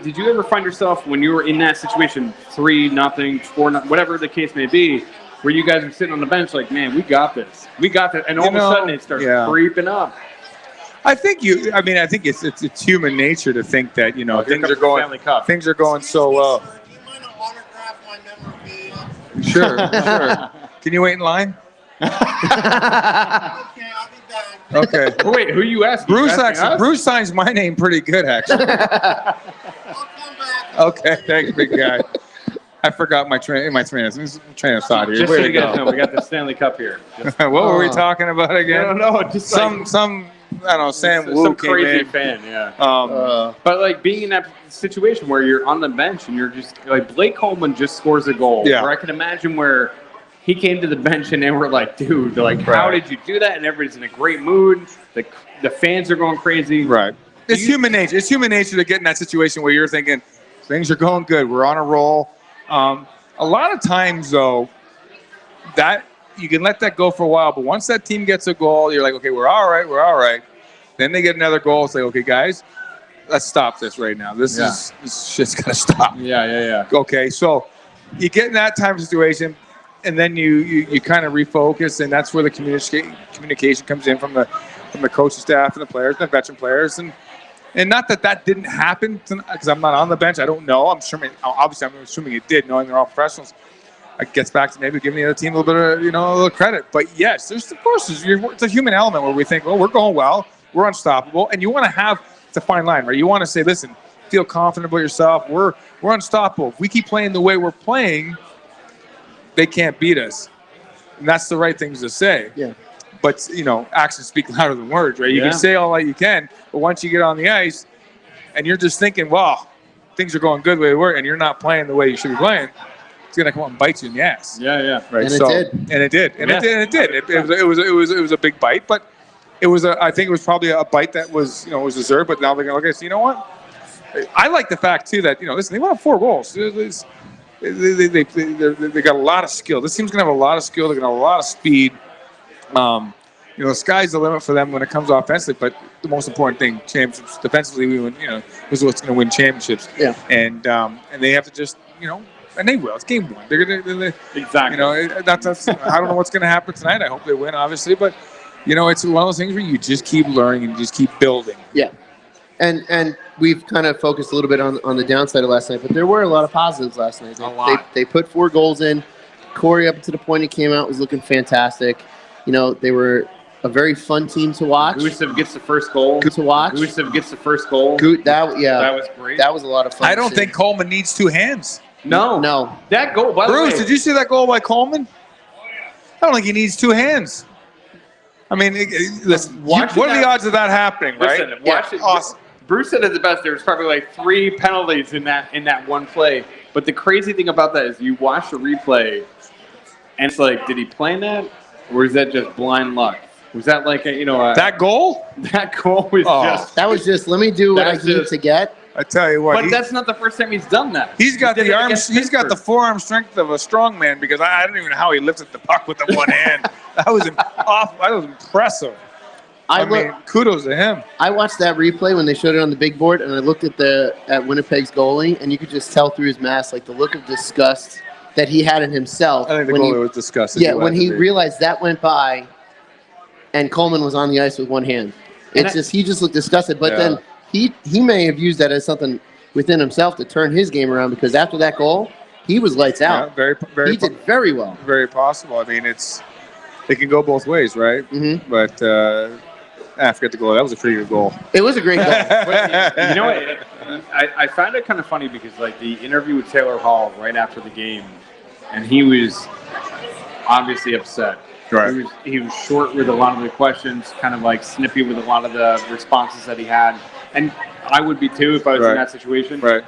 did you ever find yourself when you were in that situation, 3-0, 4-0, whatever the case may be, where you guys are sitting on the bench like, man, we got this, and all of a sudden it starts creeping up? I think it's human nature to think that things are going so well. Do you mind to autograph my memorabilia? Sure. Can you wait in line? Okay, I'll be back. Okay. Wait, who are you asking? Bruce signs my name pretty good, actually. I'll come back. Okay, thanks, big guy. I forgot my train of thought here. Just so you guys know, we got the Stanley Cup here. What were we talking about again? I don't know. Just some I don't know. Sam Wu some came crazy in. fan, yeah. But being in that situation where you're on the bench and you're just Blake Coleman just scores a goal. Yeah. Where I can imagine where he came to the bench and they were like, dude, how did you do that? And everybody's in a great mood. The fans are going crazy. Right. It's human nature. It's human nature to get in that situation where you're thinking things are going good. We're on a roll. A lot of times, though, that you can let that go for a while. But once that team gets a goal, you're like, okay, we're all right. Then they get another goal. It's like, okay, guys, let's stop this right now. This shit's got to stop. Yeah. Okay, so you get in that type of situation, and then you kind of refocus, and that's where the communication comes in from the coaching staff and the players and the veteran players. And And not that didn't happen because I'm not on the bench. I don't know. I'm assuming it did, knowing they're all professionals. It gets back to maybe giving the other team a little bit of, a little credit. But yes, it's a human element where we think, well, we're going well, we're unstoppable, and you want to have it's a fine line, right? You want to say, listen, feel confident about yourself. We're unstoppable. If we keep playing the way we're playing, they can't beat us. And that's the right things to say. Yeah. But, actions speak louder than words, right? You can say all that you can, but once you get on the ice and you're just thinking, well, things are going good the way they were, and you're not playing the way you should be playing, it's going to come out and bite you in the ass. Yeah. Right. And it did. And it did. It did. It was a big bite, but I think it was probably a bite that was deserved, but now they're going to look at it. So you know what? I like the fact, too, that, listen, they won 4 goals. They got a lot of skill. This team's going to have a lot of skill. They're going to have a lot of speed. The sky's the limit for them when it comes to offensively, but the most important thing, championships, defensively, we win, is what's going to win championships. Yeah. And they have to just, and they will. It's game 1. They're gonna Exactly. That's I don't know what's going to happen tonight. I hope they win, obviously, but it's one of those things where you just keep learning and you just keep building. Yeah. And we've kind of focused a little bit on the downside of last night, but there were a lot of positives last night. They put 4 goals in. Corey, up to the point he came out, was looking fantastic. They were a very fun team to watch. Gusev gets the first goal. Good to watch. Gusev gets the first goal. That was great. That was a lot of fun. I don't think Coleman needs 2 hands. No. That goal, by the way. Bruce, did you see that goal by Coleman? I don't think he needs 2 hands. I mean, listen, what are the odds of that happening, right? Listen, watch it. Awesome. Bruce said it the best. There was probably like 3 penalties in that one play. But the crazy thing about that is you watch the replay, and it's like, did he plan that, or is that just blind luck? Was that like that goal? That goal was just. That was just let me do what I need to get. I tell you what. But that's not the first time he's done that. He's got the arms. He's got the forearm strength of a strong man because I don't even know how he lifted the puck with the one hand. That was awful. That was impressive. I mean, kudos to him. I watched that replay when they showed it on the big board, and I looked at Winnipeg's goalie, and you could just tell through his mask like the look of disgust that he had in himself. I think the goalie was disgusted. Yeah, when he realized that went by, and Coleman was on the ice with one hand. He just looked disgusted. But then he may have used that as something within himself to turn his game around because after that goal, he was lights out. Yeah, he did very well. Very possible. I mean, it can go both ways, right? Mm-hmm. But I forget the goal. That was a pretty good goal. It was a great goal. But, you know what? I found it kind of funny because like the interview with Taylor Hall right after the game, and he was obviously upset. Right. He was short with a lot of the questions, kind of like snippy with a lot of the responses that he had. And I would be too if I was in that situation. Right.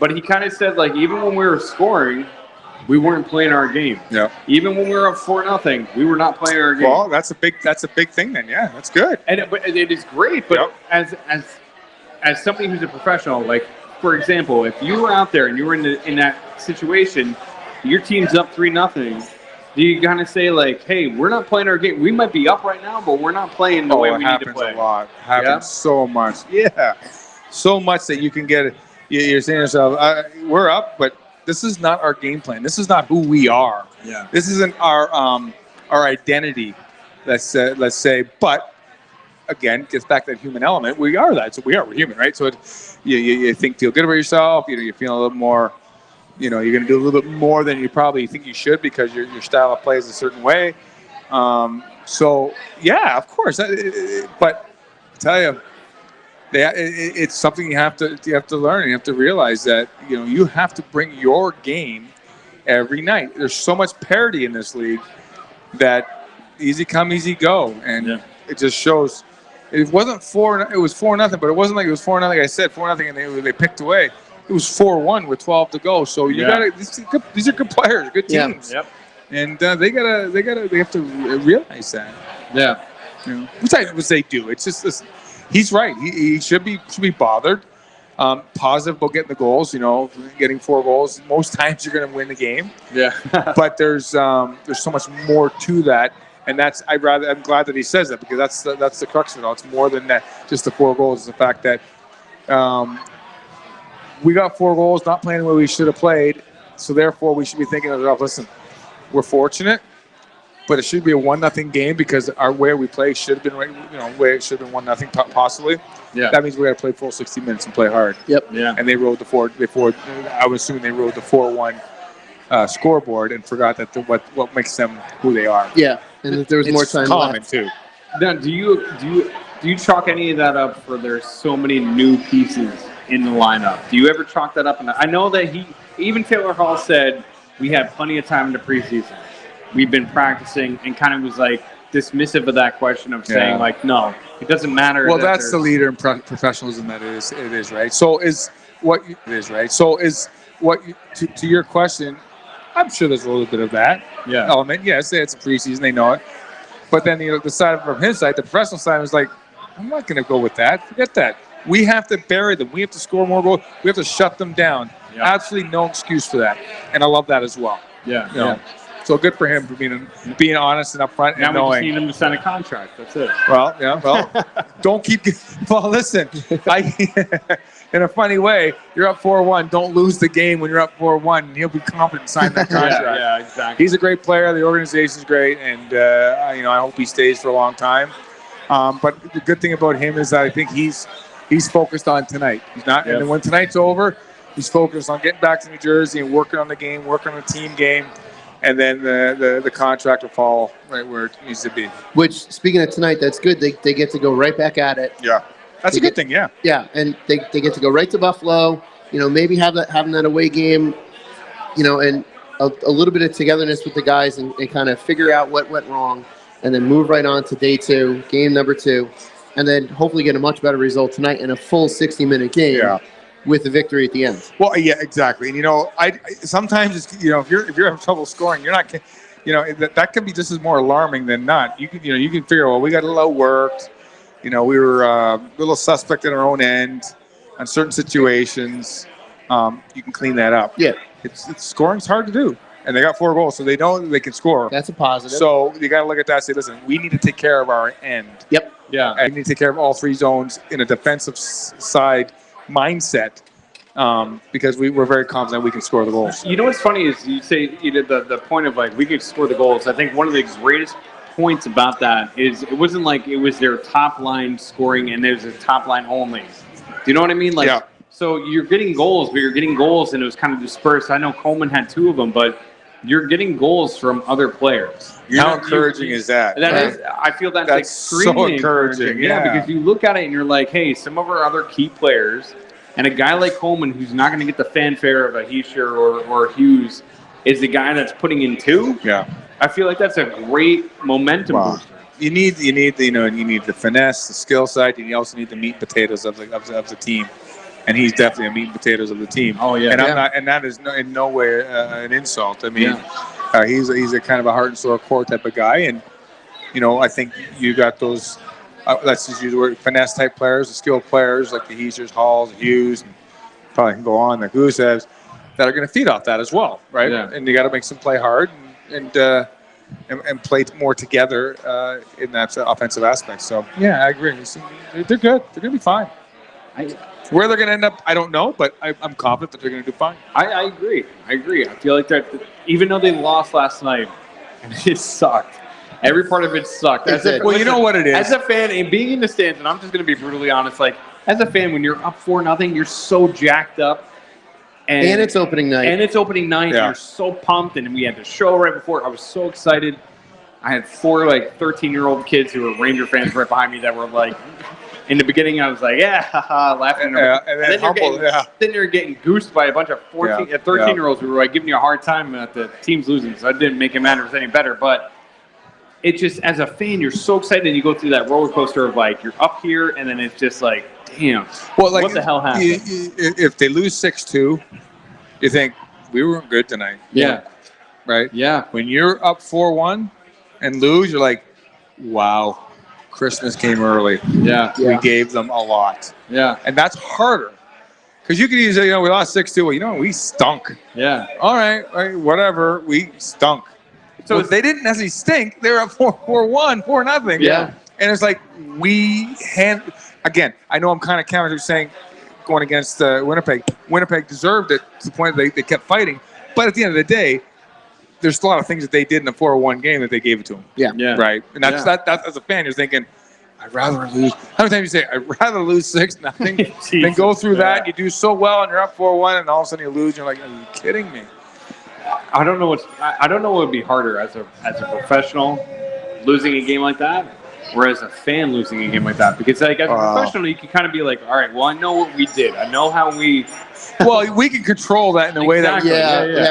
But he kind of said, like, even when we were scoring, we weren't playing our game. Yeah. Even when we were up 4-0, we were not playing our game. Well, that's a big thing then. Yeah, that's good. But it is great. But as somebody who's a professional, like, for example, if you were out there and you were in that situation, your team's up 3-0. Do you kind of say, like, hey, we're not playing our game. We might be up right now, but we're not playing the way we need to play. It happens a lot. It happens so much. Yeah. So much that you can get – you're saying to yourself, we're up, but this is not our game plan. This is not who we are. Yeah. This isn't our identity, let's say. But, again, gets back to that human element. We are that. So we're human, right? So you feel good about yourself. You feel a little more – you're going to do a little bit more than you probably think you should because your style of play is a certain way. So, yeah, of course. But I tell you, it's something you have to learn. You have to realize that you have to bring your game every night. There's so much parity in this league that easy come, easy go, and it just shows. It wasn't 4. It was 4-0, but it wasn't like it was 4-0. Like I said, 4-0, and they picked away. It was 4-1 with 12 to go. So you gotta. These are good players, good teams. Yep. And they have to realize that. Yeah. Which they do. It's just he's right. He should be bothered. Positive about getting the goals. Getting 4 goals. Most times you're going to win the game. Yeah. But there's so much more to that. And I'm glad that he says that because that's the crux of it all. It's more than that. Just the 4 goals. It's the fact that. We got 4 goals, not playing the way we should have played. So, therefore, we should be thinking of, listen, we're fortunate. but it should be a 1-0 game because where we play should have been, where it should have been 1-0 possibly. Yeah. That means we got to play full 60 minutes and play hard. Yep. Yeah. And they rode I was assuming they rode the 4-1 scoreboard and forgot that what makes them who they are. Yeah, and that there was more time common left. too. Now, do you chalk any of that up for there's so many new pieces in the lineup? Do you ever chalk that up? And I know that even Taylor Hall said we had plenty of time in the preseason. We've been practicing, and kind of was like dismissive of that question of saying like, no, it doesn't matter. Well, that's the leader in professionalism. It is right. So to your question, I'm sure there's a little bit of that element. Yes, it's a preseason, they know it. But then the side from his side, the professional side, was like, I'm not going to go with that. Forget that. We have to bury them. We have to score more goals. We have to shut them down. Yeah. Absolutely no excuse for that. And I love that as well. Yeah. So good for him for being honest and upfront and knowing. Now we just need him to sign a contract. That's it. Well, don't keep. Well, listen. In a funny way, you're up 4-1. Don't lose the game when you're up 4-1. And he'll be confident to sign that contract. Yeah, exactly. He's a great player. The organization's great, and I hope he stays for a long time. But the good thing about him is that I think he's focused on tonight. He's not, and then when tonight's over, he's focused on getting back to New Jersey and working on the game, working on the team game, and then the contract will fall right where it needs to be. Which, speaking of tonight, that's good. They get to go right back at it. Yeah. That's a good thing, yeah. Yeah, and they get to go right to Buffalo, maybe having that away game, and a little bit of togetherness with the guys and kind of figure out what went wrong, and then move right on to day 2, game number 2, and then hopefully get a much better result tonight in a full 60-minute game with the victory at the end. Well, yeah, exactly. And, I sometimes, it's, if you're having trouble scoring, you're not, that could be just as more alarming than not. You can figure, well, we got a little worked. We were a little suspect in our own end on certain situations. You can clean that up. Yeah. Scoring's hard to do. And they got 4 goals, so they know they can score. That's a positive. So you got to look at that and say, listen, we need to take care of our end. Yep. Yeah. And we need to take care of all 3 zones in a defensive side mindset because we're very confident we can score the goals. You know what's funny is you say you did the point of like we could score the goals. I think one of the greatest points about that is it wasn't like it was their top line scoring and there's a top line only. Do you know what I mean? Like, so you're getting goals, but you're getting goals and it was kind of dispersed. I know Coleman had 2 of them, but you're getting goals from other players. How encouraging is that? I feel that's extremely so encouraging. Yeah, because you look at it and you're like, hey, some of our other key players and a guy like Coleman who's not going to get the fanfare of a Heischer or Hughes is the guy that's putting in 2. Yeah. I feel like that's a great momentum booster. You need the finesse, the skill side, and you also need the meat and potatoes of the team. And he's definitely a meat and potatoes of the team. Oh yeah, and that is in no way an insult. I mean, he's a kind of a heart and soul core type of guy, and I think you got those. Let's just use the word finesse type players, the skilled players like the Heisers, Halls, Hughes, and probably can go on the Gusevs that are going to feed off that as well, right? Yeah. And you got to make them play hard and play more together in that offensive aspect. So yeah, I agree. They're good. They're going to be fine. Where they're going to end up, I don't know, but I'm confident that they're going to do fine. I agree. I feel like that even though they lost last night, and it sucked. Every part of it sucked. Well, you know what it is. As a fan, and being in the stands, and I'm just going to be brutally honest, like as a fan, when you're up 4-0, you're so jacked up. And it's opening night. Yeah. You're so pumped, and we had the show right before. I was so excited. I had 4 13-year-old kids who were Ranger fans right behind me that were like, in the beginning, I was like, laughing. Then you're getting goosed by a bunch of 13-year-olds who were like giving you a hard time at the team's losing. So it didn't make it matter any better. But it just, as a fan, you're so excited, and you go through that roller coaster of like you're up here, and then it's just like, damn, what the hell happened? If they lose 6-2, you think we weren't good tonight. Yeah. Right? Yeah. When you're up 4-1 and lose, you're like, wow, Christmas came early. Yeah. We gave them a lot. Yeah. And that's harder. Because you could easily say, we lost 6-2. Well, we stunk. Yeah. All right, whatever. We stunk. So they didn't necessarily stink. They were up 4-1, 4-0. Yeah. And it's like again, I know I'm kind of counter saying going against Winnipeg. Winnipeg deserved it to the point they kept fighting. But at the end of the day, there's a lot of things that they did in the 4-1 game that they gave it to them. Yeah. Right. And that's that as a fan, you're thinking, I'd rather lose. How many times you say, I'd rather lose 6-0 than go through that. You do so well and you're up 4-1 and all of a sudden you lose. You're like, are you kidding me? I don't know what would be harder as a professional losing a game like that, or as a fan losing a game like that. Because like as a professional, you can kind of be like, all right, well, I know what we did. I know how we. Well, we can control that in a way that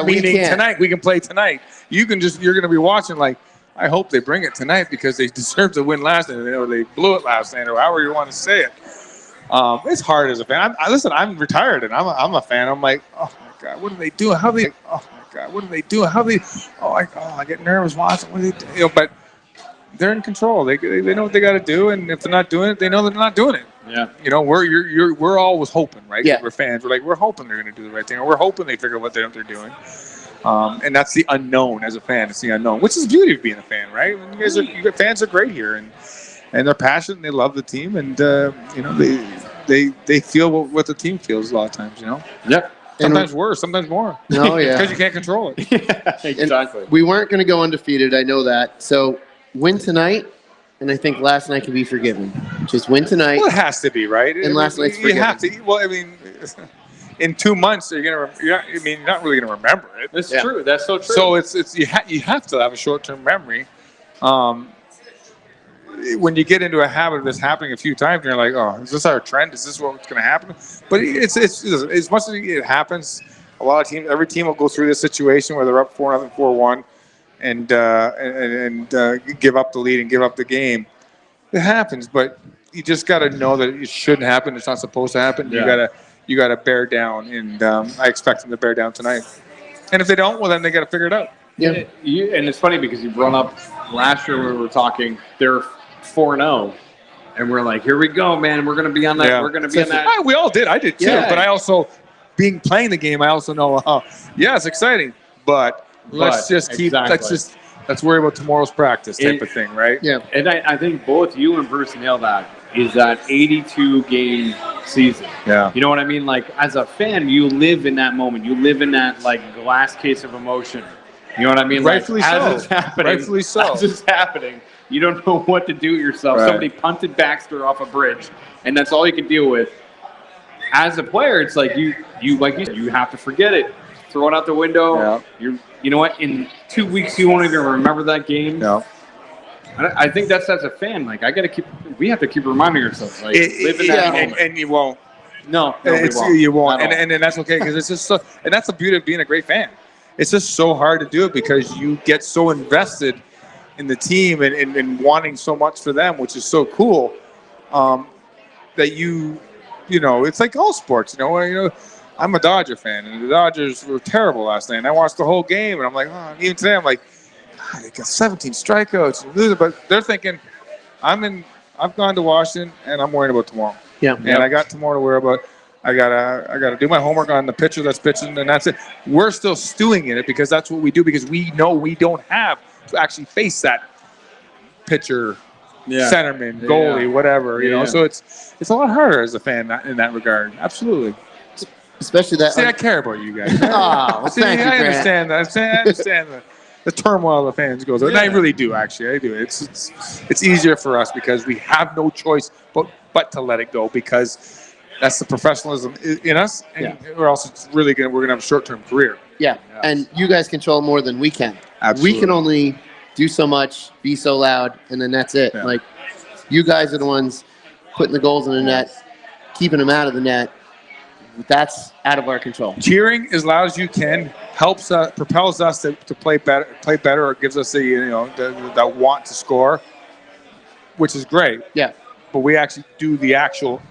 we can. Tonight we can play tonight. You're going to be watching like, I hope they bring it tonight because they deserve to win last night, or they blew it last night, or however you want to say it. It's hard as a fan. Listen, I'm retired and I'm a fan. I'm like, oh my God, what are they doing? How they? Oh my God, what are they doing? How they? I get nervous watching. What are they? But they're in control. They know what they got to do, and if they're not doing it, they know they're not doing it. Yeah. We're always hoping, right? Yeah. We're fans. We're hoping they're going to do the right thing, or we're hoping they figure out what they're doing. And that's the unknown as a fan. It's the unknown, which is the beauty of being a fan, right? Fans are great here, and they're passionate, and they love the team, and they feel what the team feels a lot of times. Yep. Sometimes worse, sometimes more. Oh yeah. Because you can't control it. Yeah, exactly. We weren't going to go undefeated. I know that. So win tonight, and I think last night can be forgiven. Just win tonight. Well, it has to be, right? And last night's you have forgiven. to. Well, I mean, in 2 months, you're not really gonna remember it. That's true. That's so true. So it's you have to have a short-term memory. When you get into a habit of this happening a few times, you're like, oh, is this our trend? Is this what's going to happen? But it's as much as it happens, every team will go through this situation where they're up 4-0, 4-1, and give up the lead and give up the game. It happens, but you just got to know that it shouldn't happen. It's not supposed to happen. Yeah. You got to bear down, and I expect them to bear down tonight. And if they don't, well, then they got to figure it out. Yeah. And it's funny because you brought up last year when we were talking, they're 4-0, and we're like, here we go, man. We're going to be on that. Yeah. We're going to be on that. We all did. I did too. Yeah. But I also, playing the game, I also know, it's exciting. But let's just keep. Exactly. Let's worry about tomorrow's practice type of thing, right? Yeah. And I think both you and Bruce nailed that. Is that 82 game season? Yeah. You know what I mean? Like as a fan, you live in that moment. You live in that like glass case of emotion. You know what I mean? Rightfully like, so. As it's happening. Rightfully so. As it's happening. You don't know what to do yourself. Right. Somebody punted Baxter off a bridge, and that's all you can deal with. As a player, it's like you like you said, you have to forget it, throw it out the window. Yeah. You know what? In 2 weeks, you won't even remember that game. No. I think that's as a fan. Like we have to keep reminding ourselves. Like live in that moment. And you won't. No, you won't, and that's okay because it's just so. And that's the beauty of being a great fan. It's just so hard to do it because you get so invested in the team and wanting so much for them, which is so cool. That it's like all sports. I'm a Dodger fan, and the Dodgers were terrible last night. And I watched the whole game, and I'm like, even today, I'm like, God, they got 17 strikeouts, but they're thinking, I've gone to Washington, and I'm worried about tomorrow. Yeah, and I got tomorrow to worry about. I gotta do my homework on the pitcher that's pitching, and that's it. We're still stewing in it because that's what we do because we know we don't have to actually face that pitcher, centerman, goalie, whatever. You know, so it's a lot harder as a fan in that regard. Absolutely. Especially that. See, I care about you guys. Thank you, I understand that. I understand the turmoil the fans go through, and I really do. Actually, I do. It's easier for us because we have no choice but to let it go because that's the professionalism in us, and we're also we're gonna have a short-term career. Yeah, and you guys control more than we can. Absolutely. We can only do so much, be so loud, and then that's it. Yeah. Like you guys are the ones putting the goals in the net, keeping them out of the net. That's out of our control. Cheering as loud as you can helps propels us to play better, or gives us the want to score, which is great. Yeah. But we actually do the actual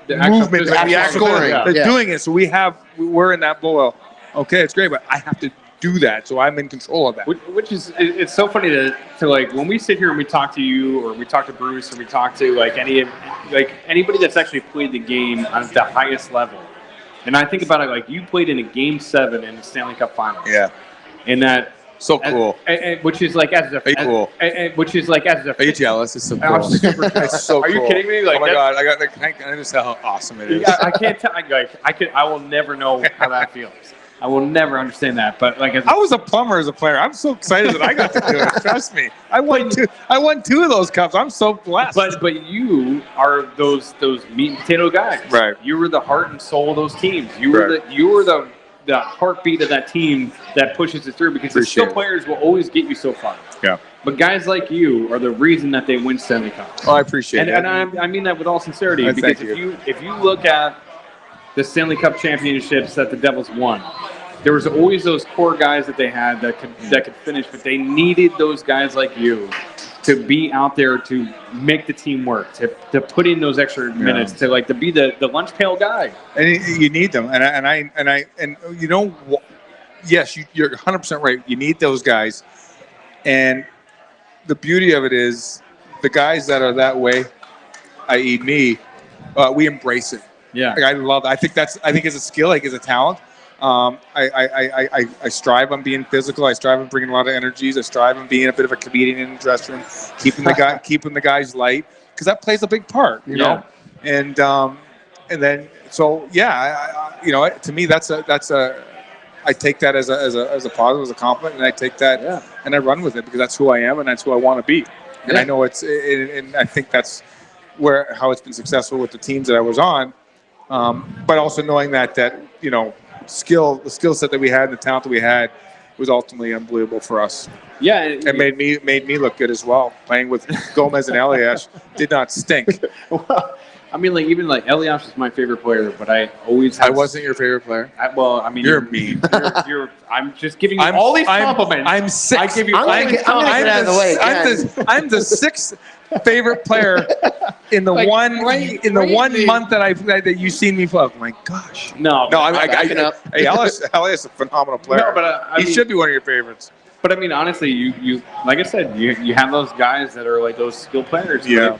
movement, the actual scoring. Doing it. So we're in that bowl. Okay, it's great, but I have to do that, so I'm in control of that. Which is, it's so funny to like when we sit here and we talk to you, or we talk to Bruce, or we talk to anybody that's actually played the game on the highest level. And I think about it like you played in a Game 7 in the Stanley Cup Finals. Yeah. And that. So cool. Which is like as a. Are you cool? Which is like as a. Are you jealous? It's so cool. I'm super It's so cool. Are you kidding me? Like, oh my God! I understand how awesome it is. I can't tell. I will never know how that feels. I will never understand that. But like, I was a plumber as a player. I'm so excited that I got to do it. Trust me. I won two of those cups. I'm so blessed. but you are those meat and potato guys. Right. You were the heart and soul of those teams. You were the heartbeat of that team that pushes it through, because the skill players will always get you so far. Yeah. But guys like you are the reason that they win Stanley Cups. Oh, I appreciate it. And I mean that with all sincerity, because if you look at the Stanley Cup championships that the Devils won, there was always those core guys that they had that could finish, but they needed those guys like you to be out there to make the team work, to put in those extra minutes, to be the lunch pail guy. And you need them. And you know, yes, you're 100% right. You need those guys. And the beauty of it is, the guys that are that way, i.e. me, we embrace it. Yeah. Like, I think it's a skill, like it's a talent. I strive on being physical. I strive on bringing a lot of energies. I strive on being a bit of a comedian in the dressing room, keeping the guys light, because that plays a big part, you know. And then so to me that's a I take that as a positive, as a compliment, and I take that and I run with it, because that's who I am and that's who I want to be. And I know and I think that's how it's been successful with the teams that I was on. But also knowing that you know, the skill set that we had and the talent that we had was ultimately unbelievable for us. Yeah, it made me look good as well. Playing with Gomez and Elias did not stink. Well, I mean, even Elias is my favorite player, but I wasn't your favorite player. You're mean. I'm just giving you all these compliments. I'm six. I give you. I'm gonna get out of the way. I'm the sixth favorite player in the one month that you've seen me play. Oh my gosh. No. Hey, Elias is a phenomenal player. No, but he should be one of your favorites. But I mean, honestly, you like I said, you have those guys that are like those skill players. Yeah.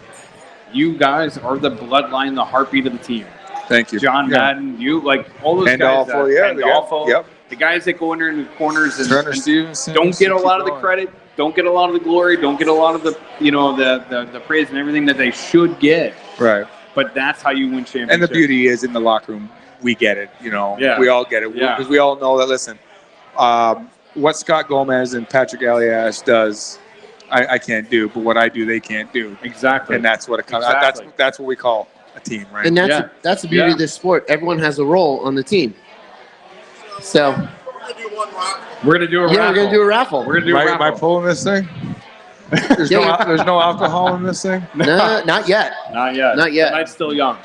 You guys are the bloodline, the heartbeat of the team. Thank you. John Madden, you all those guys. Pandolfo, yep. The guys that go in there in the corners and Stevenson, don't get a lot of the credit, don't get a lot of the glory, don't get a lot of the the praise and everything that they should get. Right. But that's how you win championships. And the beauty is, in the locker room, we get it. You know, we all get it, because we all know that. Listen, what Scott Gomez and Patrick Elias does, I can't do, but what I do, they can't do. Exactly. And that's what it comes. Exactly. That's what we call a team, right? And that's the beauty of this sport. Everyone has a role on the team. So we're gonna do a raffle. Yeah, we're gonna do a raffle. We're gonna do a raffle. Am I pulling this thing? There's no alcohol in this thing? No, not yet. Not yet. Not yet. The night's still young.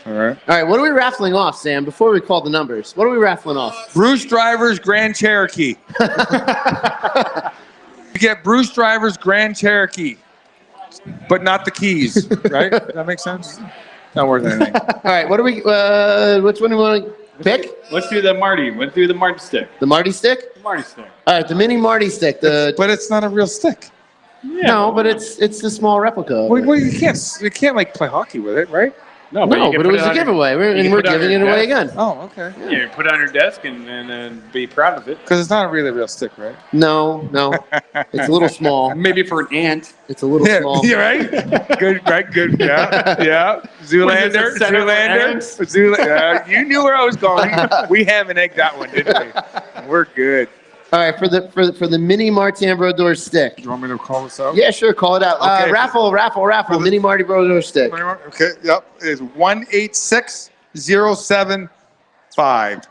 All right. All right, what are we raffling off, Sam, before we call the numbers? What are we raffling off? Bruce Driver's Grand Cherokee. You get Bruce Driver's Grand Cherokee, but not the keys, right? Does that make sense? Not worth anything. All right, what do we? Which one do we want to pick? Let's do the Marty. Let's do the Marty stick. The Marty stick? The Marty stick. All right, the mini Marty stick. But it's not a real stick. Yeah, no, but it's the small replica. Well, you can't like play hockey with it, right? No, but it was a giveaway, and we're giving it away again. Oh, okay. Yeah, you put it on your desk and be proud of it. Because it's not really a real stick, right? No, it's a little small. Maybe for an ant. It's a little small. You're right. Good, right? Good. Yeah. Zoolander. You knew where I was going. We haven't egged that one, did we? We're good. All right, for the mini Martin Brodeur stick. You want me to call this out? Yeah, sure. Call it out. Okay. Raffle. Mini Marty Brodeur stick. Okay. Yep. It is 186075.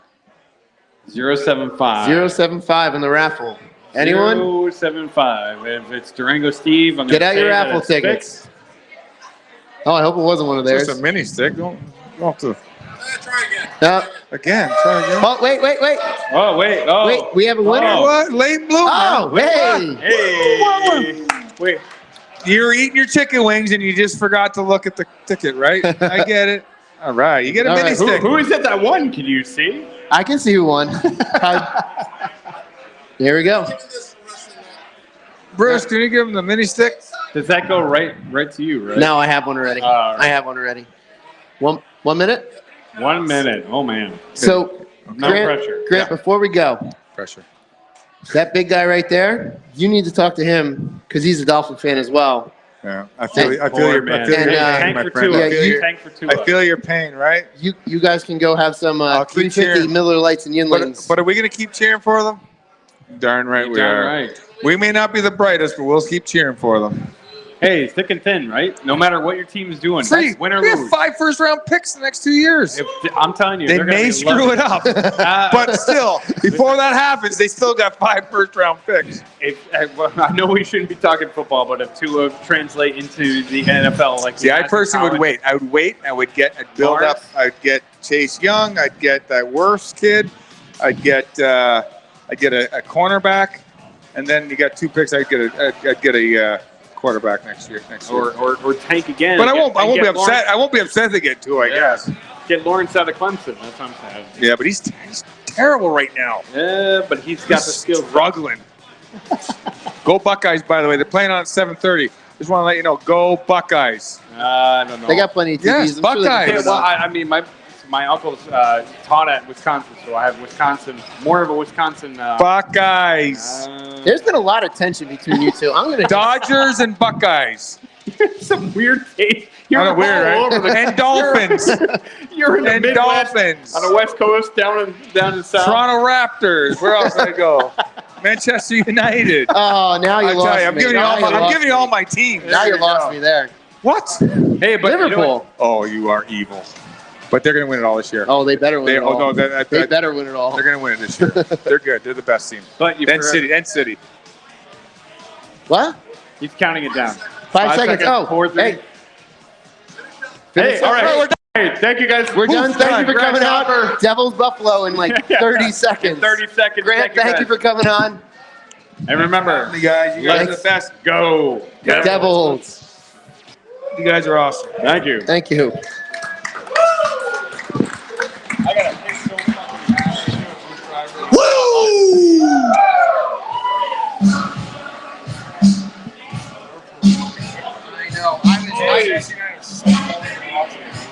075. 075 in the raffle. Anyone? 075. If it's Durango Steve, I'm Get out your raffle tickets. Oh, I hope it wasn't one of theirs. Just a mini stick. Don't have to. Try again. Again. Try again. Oh, wait. Oh, wait. Oh. Wait, we have a winner. Oh. What? Late bloomer. Oh, hey. Hey. Wait. You're eating your chicken wings and you just forgot to look at the ticket, right? I get it. All right. You get a All mini right. stick. Who is it that won? Can you see? I can see who won. There we go. Bruce, can you give him the mini stick? Does that go right to you, right? No, I have one already. Right. I have one already. 1 minute. 1 minute. Oh, man. So, No pressure. Grant, before we go, Pressure. that big guy right there, you need to talk to him because he's a Dolphin fan as well. Yeah, I feel your man. pain, Tank my for friend. Tua. Yeah, you- Tank for Tua. I feel your pain, right? You guys can go have some I'll keep 350 cheering. Miller Lights and Yinlings. But are we going to keep cheering for them? Darn right we Darn are. right. We may not be the brightest, but we'll keep cheering for them. Hey, thick and thin, right? No matter what your team is doing, win or we have lose. 5 first-round picks the next 2 years. I'm telling you, They they're gonna may be screw it up, but still, before that happens, they still got 5 first-round picks. I know we shouldn't be talking football, but if Tua translate into the NFL, like See, I personally would wait. I would wait. I'd build Lawrence? up. I'd get Chase Young. I'd get that Worst kid. I'd get a cornerback, and then you got 2 picks. I'd get a quarterback next year. Or tank again. But I won't be upset. Lawrence, I won't be upset to get 2. I guess. Get Lawrence out of Clemson. That's what I'm saying. Yeah, but he's terrible right now. Yeah, but he's got the skills. Struggling. Go Buckeyes! By the way, they're playing on at 7:30. Just want to let you know. Go Buckeyes! I don't know. They got plenty of TVs. Yes, I'm sure they can Buckeyes. put Yeah, it well, on. I mean, my uncle's taught at Wisconsin, so I have Wisconsin, more of a Wisconsin. Buckeyes! There's been a lot of tension between you two. I'm gonna Dodgers and Buckeyes. some weird taste. You're Kind of weird, all over right? the And Dolphins. You're in the And Midwest, Dolphins. on the West Coast, down in the South. Toronto Raptors. Where else did I go? Manchester United. Oh, now you I lost tell you, I'm me. giving you Now all my, I'm lost giving you me. all my teams. Now There you lost go. me there. What? Hey, but Liverpool. You know what? Oh, you are evil. But they're going to win it all this year. Oh, they better win They, it all. no, They better win it all. They're going to win it this year. They're good. They're the best team. But you And forgot- City. What? He's counting it down. 5 seconds. Oh, 4, 3. hey. Hey, all We're right. Hey, thank you guys. We're done. Thank you for coming Grasshopper. out. Devils Buffalo in like 30 seconds. 30 seconds. Grant, thank you for coming on. And remember, You guys are let's the best. go. Devils. You guys are awesome. Thank you. Thank you.